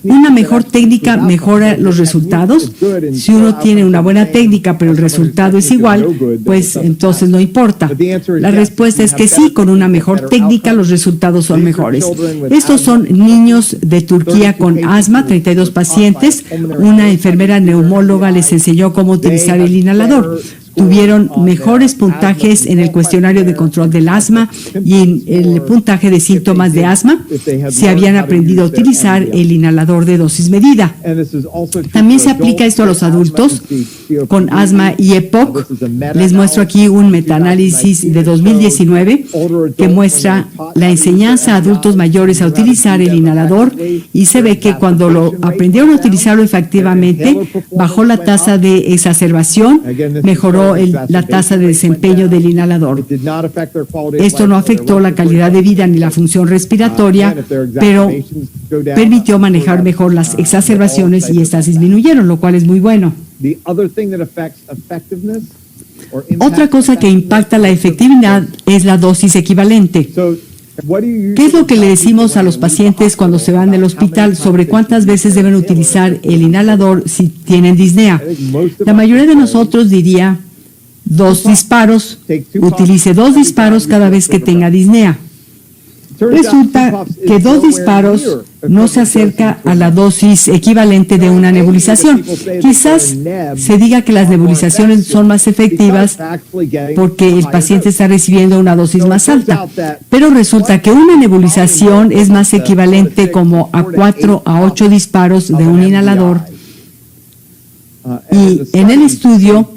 Una mejor técnica mejora los resultados. Si uno tiene una buena técnica pero el resultado es igual, pues entonces no importa. La respuesta es que sí, con una mejor técnica los resultados son mejores. Estos son niños de Turquía con asma, 32 pacientes. Una enfermera neumóloga les enseñó cómo utilizar el inhalador. Tuvieron mejores puntajes en el cuestionario de control del asma y en el puntaje de síntomas de asma si habían aprendido a utilizar el inhalador de dosis medida. También se aplica esto a los adultos con asma y EPOC. Les muestro aquí un metaanálisis de 2019 que muestra la enseñanza a adultos mayores a utilizar el inhalador y se ve que cuando lo aprendieron a utilizarlo efectivamente, bajó la tasa de exacerbación, mejoró la tasa de desempeño del inhalador. Esto no afectó la calidad de vida ni la función respiratoria, pero permitió manejar mejor las exacerbaciones y estas disminuyeron, lo cual es muy bueno. Otra cosa que impacta la efectividad es la dosis equivalente. ¿Qué es lo que le decimos a los pacientes cuando se van del hospital sobre cuántas veces deben utilizar el inhalador si tienen disnea? La mayoría de nosotros diría 2 disparos. Utilice 2 disparos cada vez que tenga disnea. Resulta que 2 disparos no se acerca a la dosis equivalente de una nebulización. Quizás se diga que las nebulizaciones son más efectivas porque el paciente está recibiendo una dosis más alta, pero resulta que una nebulización es más equivalente como a 4 a 8 disparos de un inhalador. Y en el estudio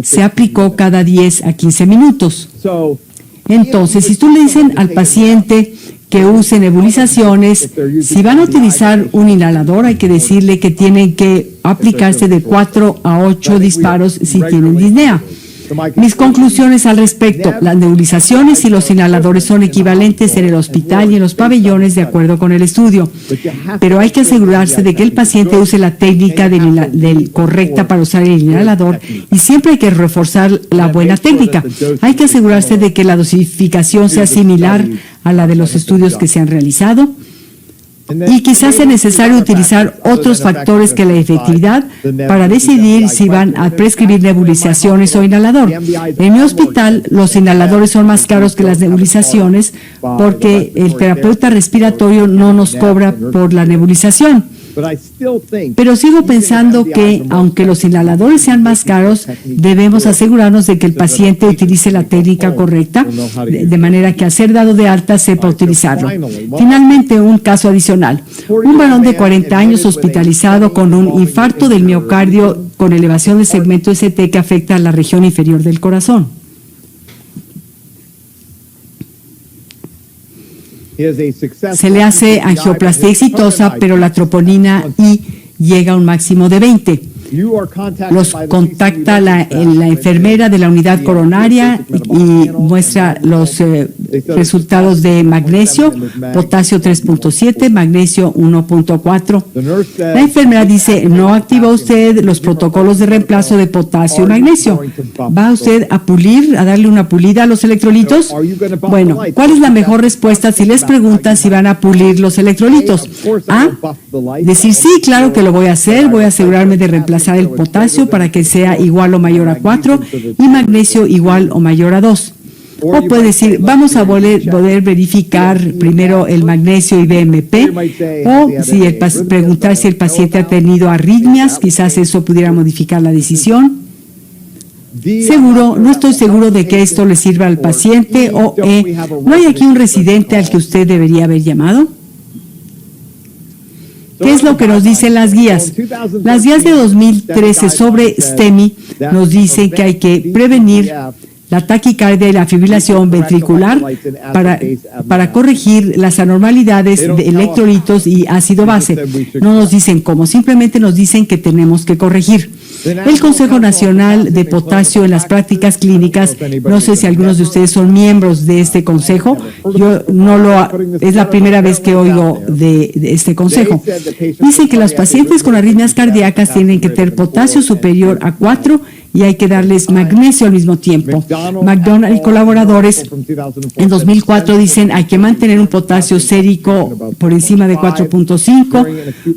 se aplicó cada 10 a 15 minutos. Entonces, si tú le dicen al paciente que use nebulizaciones, si van a utilizar un inhalador, hay que decirle que tienen que aplicarse de 4 a 8 disparos si tienen disnea. Mis conclusiones al respecto: las nebulizaciones y los inhaladores son equivalentes en el hospital y en los pabellones de acuerdo con el estudio, pero hay que asegurarse de que el paciente use la técnica correcta para usar el inhalador, y siempre hay que reforzar la buena técnica. Hay que asegurarse de que la dosificación sea similar a la de los estudios que se han realizado. Y quizás sea necesario utilizar otros factores que la efectividad para decidir si van a prescribir nebulizaciones o inhalador. En mi hospital, los inhaladores son más caros que las nebulizaciones porque el terapeuta respiratorio no nos cobra por la nebulización. Pero sigo pensando que, aunque los inhaladores sean más caros, debemos asegurarnos de que el paciente utilice la técnica correcta, de manera que al ser dado de alta sepa utilizarlo. Finalmente, un caso adicional. Un varón de 40 años hospitalizado con un infarto del miocardio con elevación del segmento ST que afecta a la región inferior del corazón. Se le hace angioplastia exitosa, pero la troponina I llega a un máximo de 20. Los contacta la enfermera de la unidad coronaria y muestra los resultados de magnesio, potasio 3.7, magnesio 1.4. La enfermera dice: no activa usted los protocolos de reemplazo de potasio y magnesio. ¿Va usted a darle una pulida a los electrolitos? Bueno, ¿cuál es la mejor respuesta si les preguntan si van a pulir los electrolitos? A, decir sí, claro que lo voy a hacer, voy a asegurarme de reemplazar el potasio para que sea igual o mayor a 4 y magnesio igual o mayor a 2. O puede decir, vamos a poder verificar primero el magnesio y BMP, o preguntar si el paciente ha tenido arritmias, quizás eso pudiera modificar la decisión. No estoy seguro de que esto le sirva al paciente, o ¿no hay aquí un residente al que usted debería haber llamado? ¿Qué es lo que nos dicen las guías? Las guías de 2013 sobre STEMI nos dicen que hay que prevenir la taquicardia y la fibrilación ventricular para corregir las anormalidades de electrolitos y ácido base. No nos dicen cómo, simplemente nos dicen que tenemos que corregir. El Consejo Nacional de Potasio en las Prácticas Clínicas, no sé si algunos de ustedes son miembros de este consejo, es la primera vez que oigo de este consejo. Dicen que los pacientes con arritmias cardíacas tienen que tener potasio superior a 4 y hay que darles magnesio al mismo tiempo. McDonald y colaboradores en 2004 dicen hay que mantener un potasio sérico por encima de 4.5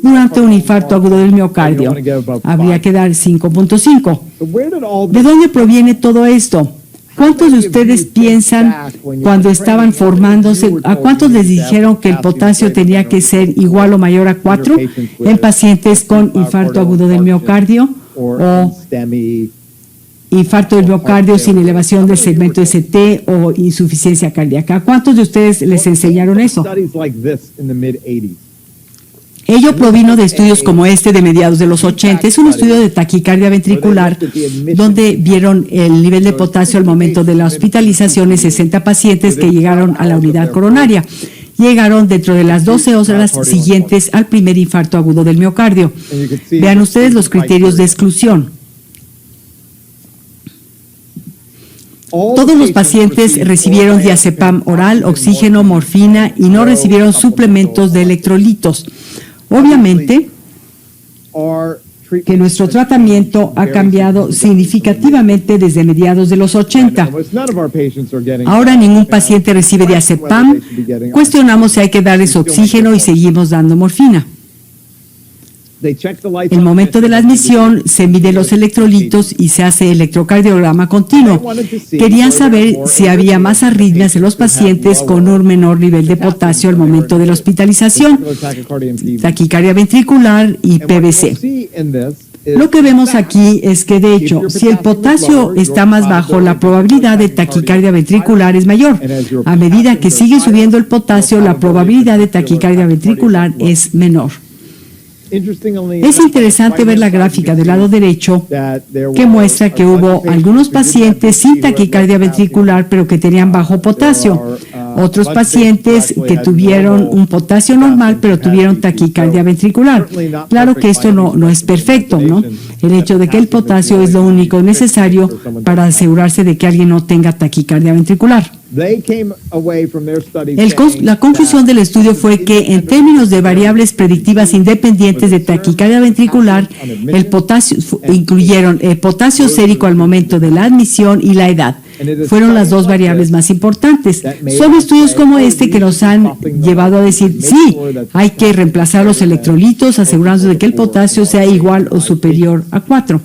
durante un infarto agudo del miocardio. Habría que dar 5.5. ¿De dónde proviene todo esto? ¿Cuántos de ustedes piensan cuando estaban formándose, a cuántos les dijeron que el potasio tenía que ser igual o mayor a 4 en pacientes con infarto agudo del miocardio o infarto del miocardio sin elevación del segmento ST o insuficiencia cardíaca? ¿Cuántos de ustedes les enseñaron eso? Ello provino de estudios como este de mediados de los 80. Es un estudio de taquicardia ventricular donde vieron el nivel de potasio al momento de la hospitalización en 60 pacientes que llegaron a la unidad coronaria. Llegaron dentro de las 12 horas siguientes al primer infarto agudo del miocardio. Vean ustedes los criterios de exclusión. Todos los pacientes recibieron diazepam oral, oxígeno, morfina y no recibieron suplementos de electrolitos. Obviamente que nuestro tratamiento ha cambiado significativamente desde mediados de los 80. Ahora ningún paciente recibe diazepam. Cuestionamos si hay que darles oxígeno y seguimos dando morfina. El momento de la admisión se mide los electrolitos y se hace electrocardiograma continuo. Querían saber si había más arritmias en los pacientes con un menor nivel de potasio al momento de la hospitalización, taquicardia ventricular y PVC. Lo que vemos aquí es que, de hecho, si el potasio está más bajo, la probabilidad de taquicardia ventricular es mayor. A medida que sigue subiendo el potasio, la probabilidad de taquicardia ventricular es menor. Es interesante ver la gráfica del lado derecho que muestra que hubo algunos pacientes sin taquicardia ventricular pero que tenían bajo potasio, otros pacientes que tuvieron un potasio normal pero tuvieron taquicardia ventricular. Claro que esto no es perfecto, ¿no? El hecho de que el potasio es lo único necesario para asegurarse de que alguien no tenga taquicardia ventricular. La conclusión del estudio fue que en términos de variables predictivas independientes de taquicardia ventricular, el potasio incluyeron el potasio sérico al momento de la admisión y la edad. Fueron las dos variables más importantes. Son estudios como este que nos han llevado a decir, sí, hay que reemplazar los electrolitos asegurándose de que el potasio sea igual o superior a 4.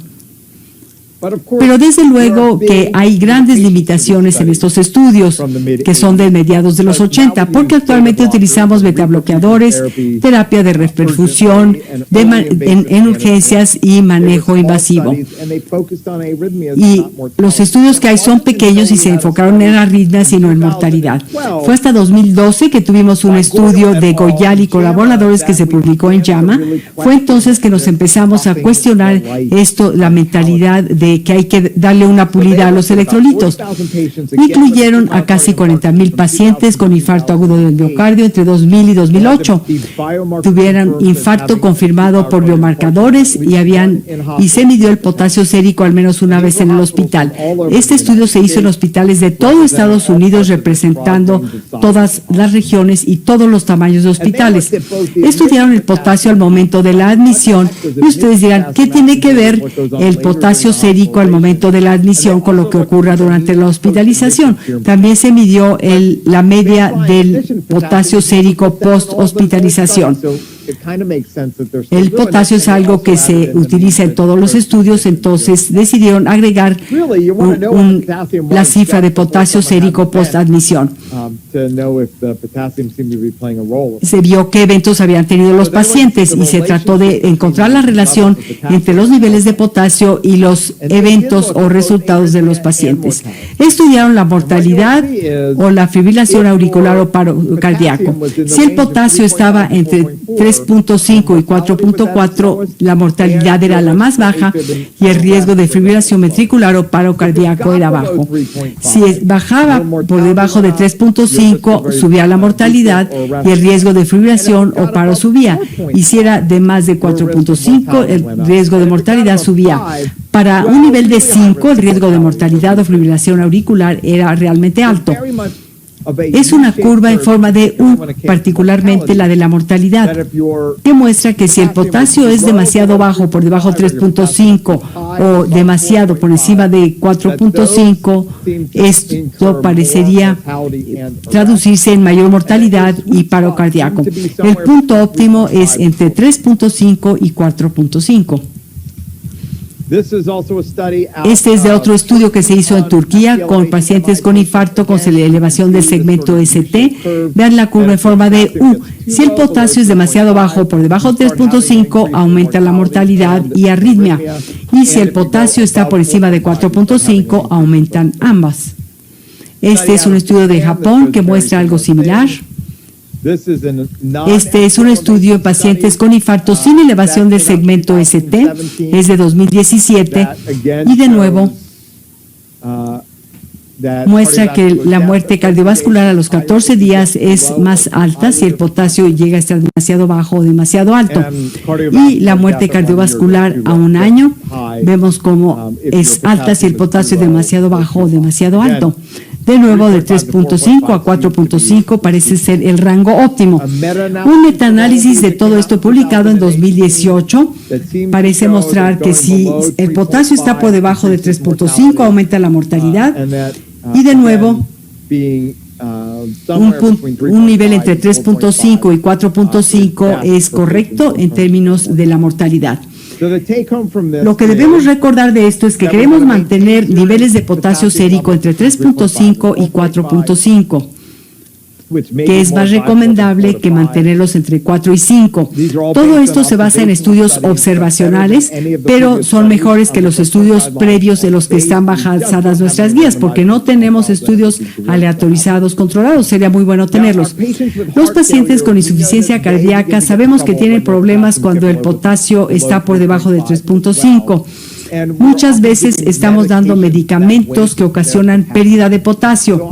Pero desde luego que hay grandes limitaciones en estos estudios, que son de mediados de los 80, porque actualmente utilizamos betabloqueadores, terapia de reperfusión en urgencias y manejo invasivo. Y los estudios que hay son pequeños y se enfocaron en arritmias y no en mortalidad. Fue hasta 2012 que tuvimos un estudio de Goyal y colaboradores que se publicó en JAMA. Fue entonces que nos empezamos a cuestionar la mentalidad de que hay que darle una pulida a los electrolitos. Incluyeron a casi 40,000 pacientes con infarto agudo del miocardio entre 2000 y 2008. Tuvieron infarto confirmado por biomarcadores y se midió el potasio sérico al menos una vez en el hospital. Este estudio se hizo en hospitales de todo Estados Unidos, representando todas las regiones y todos los tamaños de hospitales. Estudiaron el potasio al momento de la admisión y ustedes dirán, ¿qué tiene que ver el potasio sérico al momento de la admisión con lo que ocurra durante la hospitalización? También se midió la media del potasio sérico post-hospitalización. El potasio es algo que se utiliza en todos los estudios, entonces decidieron agregar la cifra de potasio sérico post-admisión. Se vio qué eventos habían tenido los pacientes y se trató de encontrar la relación entre los niveles de potasio y los eventos o resultados de los pacientes. Estudiaron la mortalidad o la fibrilación auricular o paro cardíaco. Si el potasio estaba entre 3.5 y 4.4, la mortalidad era la más baja y el riesgo de fibrilación ventricular o paro cardíaco era bajo. Si bajaba por debajo de 3.5, subía la mortalidad y el riesgo de fibrilación o paro subía. Y si era de más de 4.5, el riesgo de mortalidad subía. Para un nivel de 5, el riesgo de mortalidad o fibrilación auricular era realmente alto. Es una curva en forma de U, particularmente la de la mortalidad, que muestra que si el potasio es demasiado bajo, por debajo de 3.5, o demasiado por encima de 4.5, esto parecería traducirse en mayor mortalidad y paro cardíaco. El punto óptimo es entre 3.5 y 4.5. Este es de otro estudio que se hizo en Turquía con pacientes con infarto con elevación del segmento ST. Vean la curva en forma de U. Si el potasio es demasiado bajo, por debajo de 3.5, aumenta la mortalidad y arritmia. Y si el potasio está por encima de 4.5, aumentan ambas. Este es un estudio de Japón que muestra algo similar. Este es un estudio en pacientes con infarto sin elevación del segmento ST, es de 2017, y de nuevo muestra que la muerte cardiovascular a los 14 días es más alta si el potasio llega a estar demasiado bajo o demasiado alto. Y la muerte cardiovascular a un año, vemos cómo es alta si el potasio es demasiado bajo o demasiado alto. De nuevo, de 3.5 a 4.5 parece ser el rango óptimo. Un metaanálisis de todo esto publicado en 2018 parece mostrar que si el potasio está por debajo de 3.5 aumenta la mortalidad y de nuevo un nivel entre 3.5 y 4.5 es correcto en términos de la mortalidad. Lo que debemos recordar de esto es que queremos mantener niveles de potasio sérico entre 3.5 y 4.5. que es más recomendable que mantenerlos entre 4 y 5. Todo esto se basa en estudios observacionales, pero son mejores que los estudios previos de los que están basadas nuestras guías, porque no tenemos estudios aleatorizados controlados. Sería muy bueno tenerlos. Los pacientes con insuficiencia cardíaca sabemos que tienen problemas cuando el potasio está por debajo de 3.5. Muchas veces estamos dando medicamentos que ocasionan pérdida de potasio.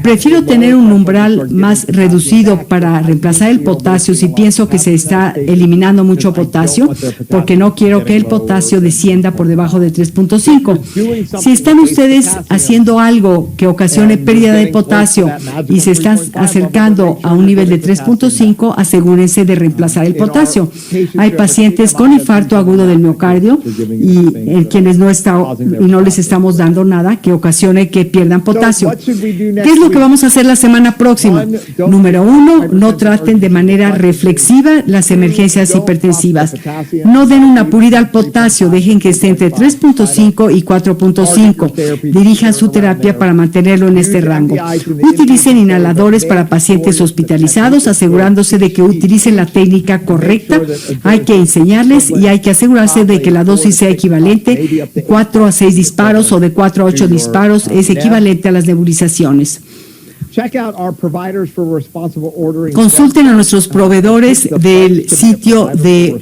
Prefiero tener un umbral más reducido para reemplazar el potasio si pienso que se está eliminando mucho potasio, porque no quiero que el potasio descienda por debajo de 3.5. Si están ustedes haciendo algo que ocasione pérdida de potasio y se están acercando a un nivel de 3.5, asegúrense de reemplazar el potasio. Hay pacientes con infarto agudo del miocardio y en quienes no les estamos dando nada que ocasione que pierdan potasio. ¿Qué es lo que vamos a hacer la semana próxima? Número 1, no traten de manera reflexiva las emergencias hipertensivas. No den una purida al potasio, dejen que esté entre 3.5 y 4.5. Dirijan su terapia para mantenerlo en este rango. Utilicen inhaladores para pacientes hospitalizados, asegurándose de que utilicen la técnica correcta. Hay que enseñarles y hay que asegurarse de que la dosis sea equivalente. 4 a 6 disparos o de 4 a 8 disparos es equivalente a las nebulizaciones. Consulten a nuestros proveedores del sitio de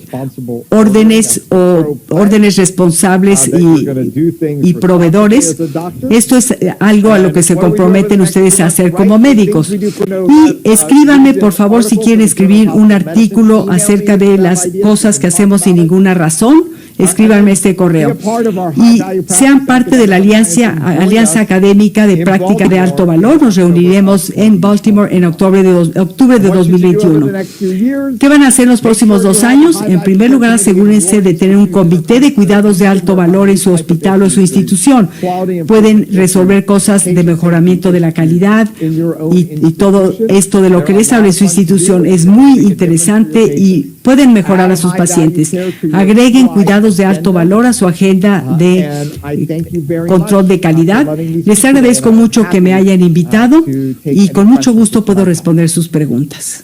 órdenes o órdenes responsables y proveedores. Esto es algo a lo que se comprometen ustedes a hacer como médicos. Y escríbanme, por favor, si quieren escribir un artículo acerca de las cosas que hacemos sin ninguna razón. Escríbanme este correo y sean parte de la Alianza Académica de Práctica de Alto Valor. Nos reuniremos en Baltimore en octubre de 2021. ¿Qué van a hacer en los próximos 2 años? En primer lugar, asegúrense de tener un comité de cuidados de alto valor en su hospital o su institución. Pueden resolver cosas de mejoramiento de la calidad y todo esto de lo que les habla en su institución es muy interesante y pueden mejorar a sus pacientes. Agreguen cuidados de alto valor a su agenda de control de calidad. Les agradezco mucho que me hayan invitado y con mucho gusto puedo responder sus preguntas.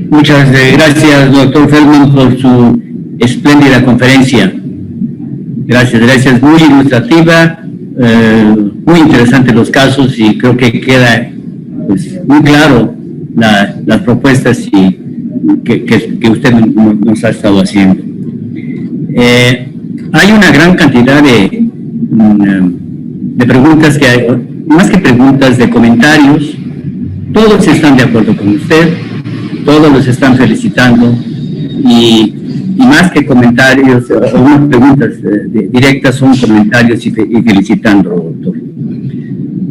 Muchas gracias, doctor Feldman, por su espléndida conferencia. Gracias, muy ilustrativa, muy interesantes los casos y creo que queda muy claro las propuestas que usted nos ha estado haciendo. Hay una gran cantidad de preguntas, más que preguntas, de comentarios. Todos están de acuerdo con usted, todos los están felicitando y más que comentarios, unas preguntas directas son comentarios y felicitando, doctor.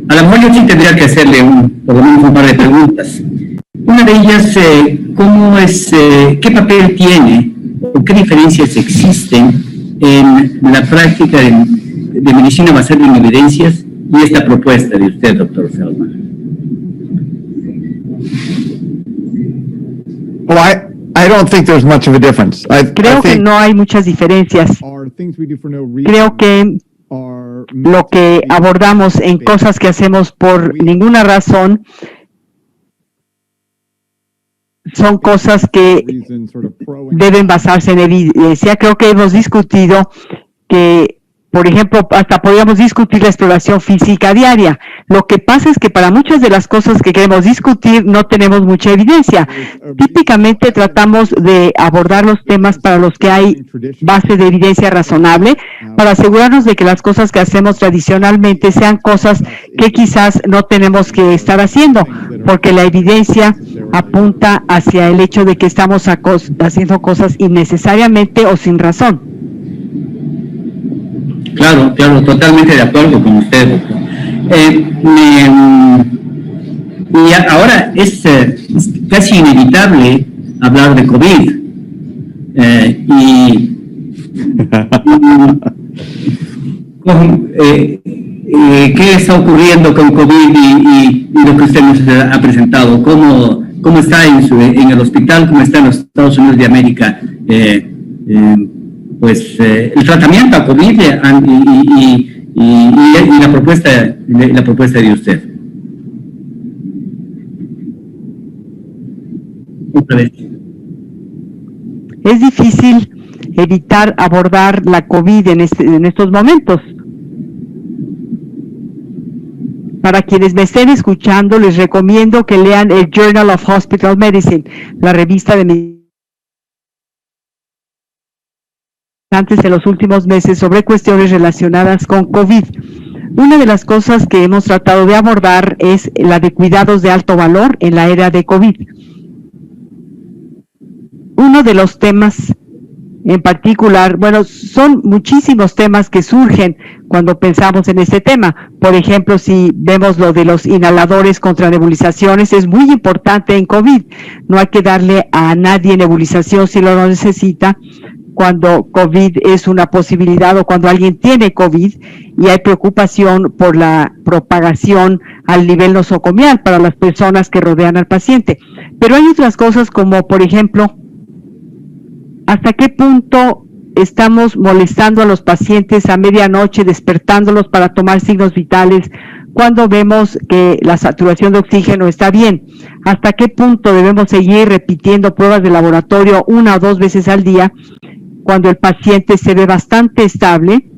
A lo mejor yo sí tendría que hacerle por lo menos un par de preguntas. Una de ellas, ¿qué papel tiene o qué diferencias existen en la práctica de medicina basada en evidencias y esta propuesta de usted, doctor Feldman? I don't think there's much of a difference. Creo que no hay muchas diferencias. Creo que lo que abordamos en cosas que hacemos por ninguna razón son cosas que deben basarse en evidencia. Creo que hemos discutido que, por ejemplo, hasta podríamos discutir la exploración física diaria. Lo que pasa es que para muchas de las cosas que queremos discutir no tenemos mucha evidencia. Típicamente tratamos de abordar los temas para los que hay base de evidencia razonable, para asegurarnos de que las cosas que hacemos tradicionalmente sean cosas que quizás no tenemos que estar haciendo, porque la evidencia apunta hacia el hecho de que estamos haciendo cosas innecesariamente o sin razón. Claro, totalmente de acuerdo con usted, doctor. Y ahora es casi inevitable hablar de COVID. ¿Qué está ocurriendo con COVID y lo que usted nos ha presentado? ¿Cómo está en el hospital? ¿Cómo está en los Estados Unidos de América? El tratamiento a COVID y la propuesta de usted. Otra vez. Es difícil evitar abordar la COVID en estos momentos. Para quienes me estén escuchando, les recomiendo que lean el Journal of Hospital Medicine, la revista de medicina en los últimos meses sobre cuestiones relacionadas con COVID. Una de las cosas que hemos tratado de abordar es la de cuidados de alto valor en la era de COVID. Uno de los temas en particular, bueno, son muchísimos temas que surgen cuando pensamos en este tema. Por ejemplo, si vemos lo de los inhaladores contra nebulizaciones, es muy importante en COVID. No hay que darle a nadie nebulización si lo necesita cuando COVID es una posibilidad o cuando alguien tiene COVID y hay preocupación por la propagación al nivel nosocomial para las personas que rodean al paciente. Pero hay otras cosas como, por ejemplo, ¿hasta qué punto estamos molestando a los pacientes a medianoche, despertándolos para tomar signos vitales cuando vemos que la saturación de oxígeno está bien? ¿Hasta qué punto debemos seguir repitiendo pruebas de laboratorio 1 o 2 veces al día cuando el paciente se ve bastante estable?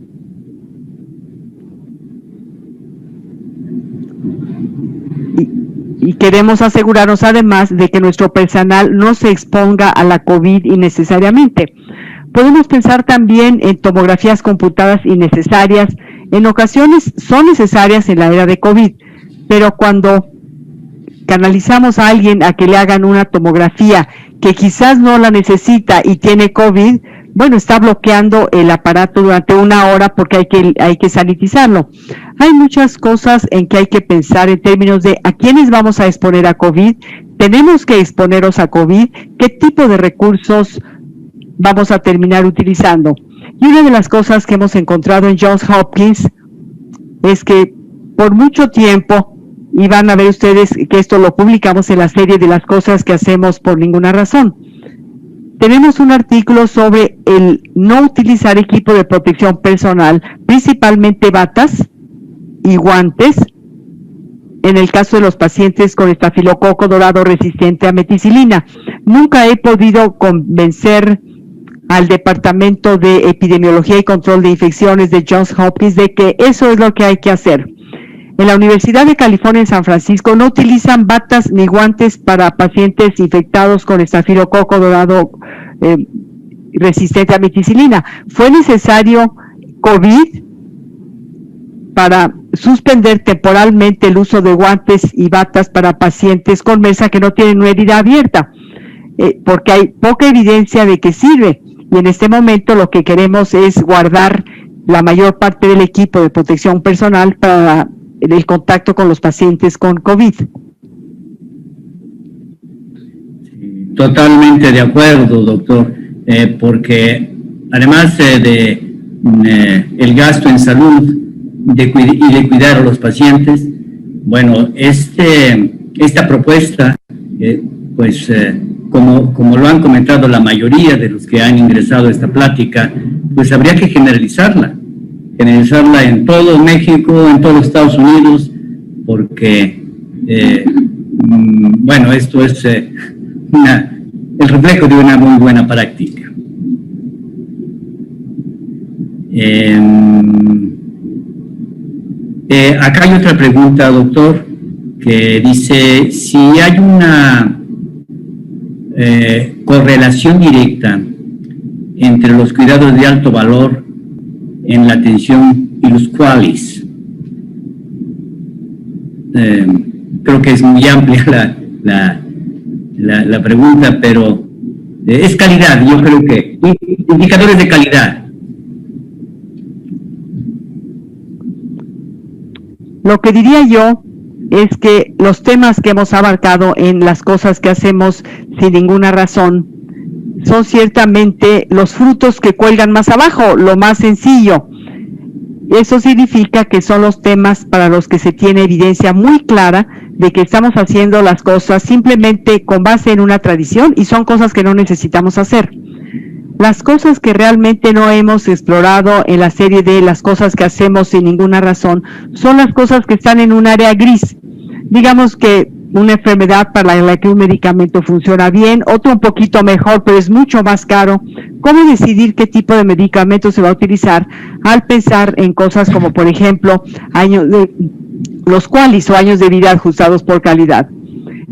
Y queremos asegurarnos además de que nuestro personal no se exponga a la COVID innecesariamente. Podemos pensar también en tomografías computadas innecesarias. En ocasiones son necesarias en la era de COVID, pero cuando canalizamos a alguien a que le hagan una tomografía que quizás no la necesita y tiene COVID, bueno, está bloqueando el aparato durante 1 hora porque hay que sanitizarlo. Hay muchas cosas en que hay que pensar en términos de a quiénes vamos a exponer a COVID, tenemos que exponernos a COVID, qué tipo de recursos vamos a terminar utilizando. Y una de las cosas que hemos encontrado en Johns Hopkins es que por mucho tiempo, y van a ver ustedes que esto lo publicamos en la serie de las cosas que hacemos por ninguna razón, tenemos un artículo sobre el no utilizar equipo de protección personal, principalmente batas y guantes, en el caso de los pacientes con estafilococo dorado resistente a meticilina. Nunca he podido convencer al Departamento de Epidemiología y Control de Infecciones de Johns Hopkins de que eso es lo que hay que hacer. En la Universidad de California en San Francisco no utilizan batas ni guantes para pacientes infectados con estafilococo dorado resistente a meticilina. Fue necesario COVID para suspender temporalmente el uso de guantes y batas para pacientes con MERSA que no tienen una herida abierta, porque hay poca evidencia de que sirve. Y en este momento lo que queremos es guardar la mayor parte del equipo de protección personal para el contacto con los pacientes con COVID. Totalmente de acuerdo, doctor, porque además de el gasto en salud y de cuidar a los pacientes, bueno, esta propuesta, como lo han comentado la mayoría de los que han ingresado a esta plática, pues habría que generalizarla en todo México, en todos los Estados Unidos, porque, bueno, esto es el reflejo de una muy buena práctica. Acá hay otra pregunta, doctor, que dice, si hay una correlación directa entre los cuidados de alto valor en la atención y los cuales. Creo que es muy amplia la pregunta, pero es calidad, yo creo que indicadores de calidad. Lo que diría yo es que los temas que hemos abarcado en las cosas que hacemos sin ninguna razón son ciertamente los frutos que cuelgan más abajo, lo más sencillo. Eso significa que son los temas para los que se tiene evidencia muy clara de que estamos haciendo las cosas simplemente con base en una tradición y son cosas que no necesitamos hacer. Las cosas que realmente no hemos explorado en la serie de las cosas que hacemos sin ninguna razón son las cosas que están en un área gris. Digamos que una enfermedad para la que un medicamento funciona bien, otro un poquito mejor, pero es mucho más caro. ¿Cómo decidir qué tipo de medicamento se va a utilizar al pensar en cosas como, por ejemplo, los QALYs o años de vida ajustados por calidad?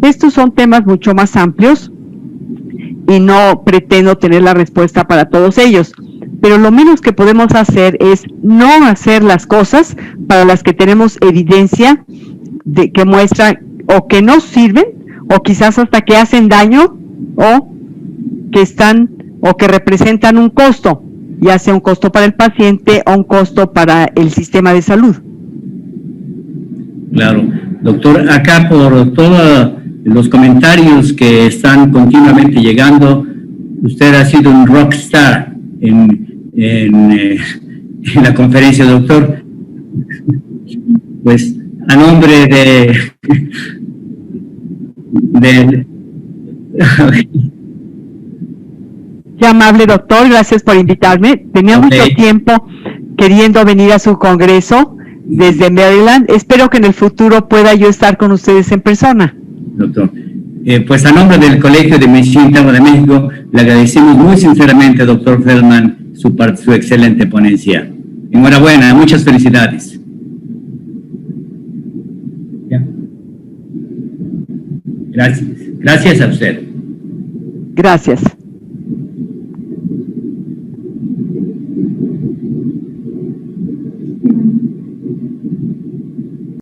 Estos son temas mucho más amplios y no pretendo tener la respuesta para todos ellos. Pero lo menos que podemos hacer es no hacer las cosas para las que tenemos evidencia de que muestra o que no sirven, o quizás hasta que hacen daño, o que están, o que representan un costo, ya sea un costo para el paciente o un costo para el sistema de salud. Claro. Doctor, acá por todos los comentarios que están continuamente llegando, usted ha sido un rockstar en la conferencia, doctor. Pues a nombre de Qué amable, doctor, gracias por invitarme. Tenía mucho tiempo queriendo venir a su congreso desde Maryland. Espero que en el futuro pueda yo estar con ustedes en persona. Doctor, pues a nombre del Colegio de Medicina Interna de México, le agradecemos muy sinceramente, doctor Feldman, su excelente ponencia. Enhorabuena, muchas felicidades. Gracias. Gracias a usted. Gracias.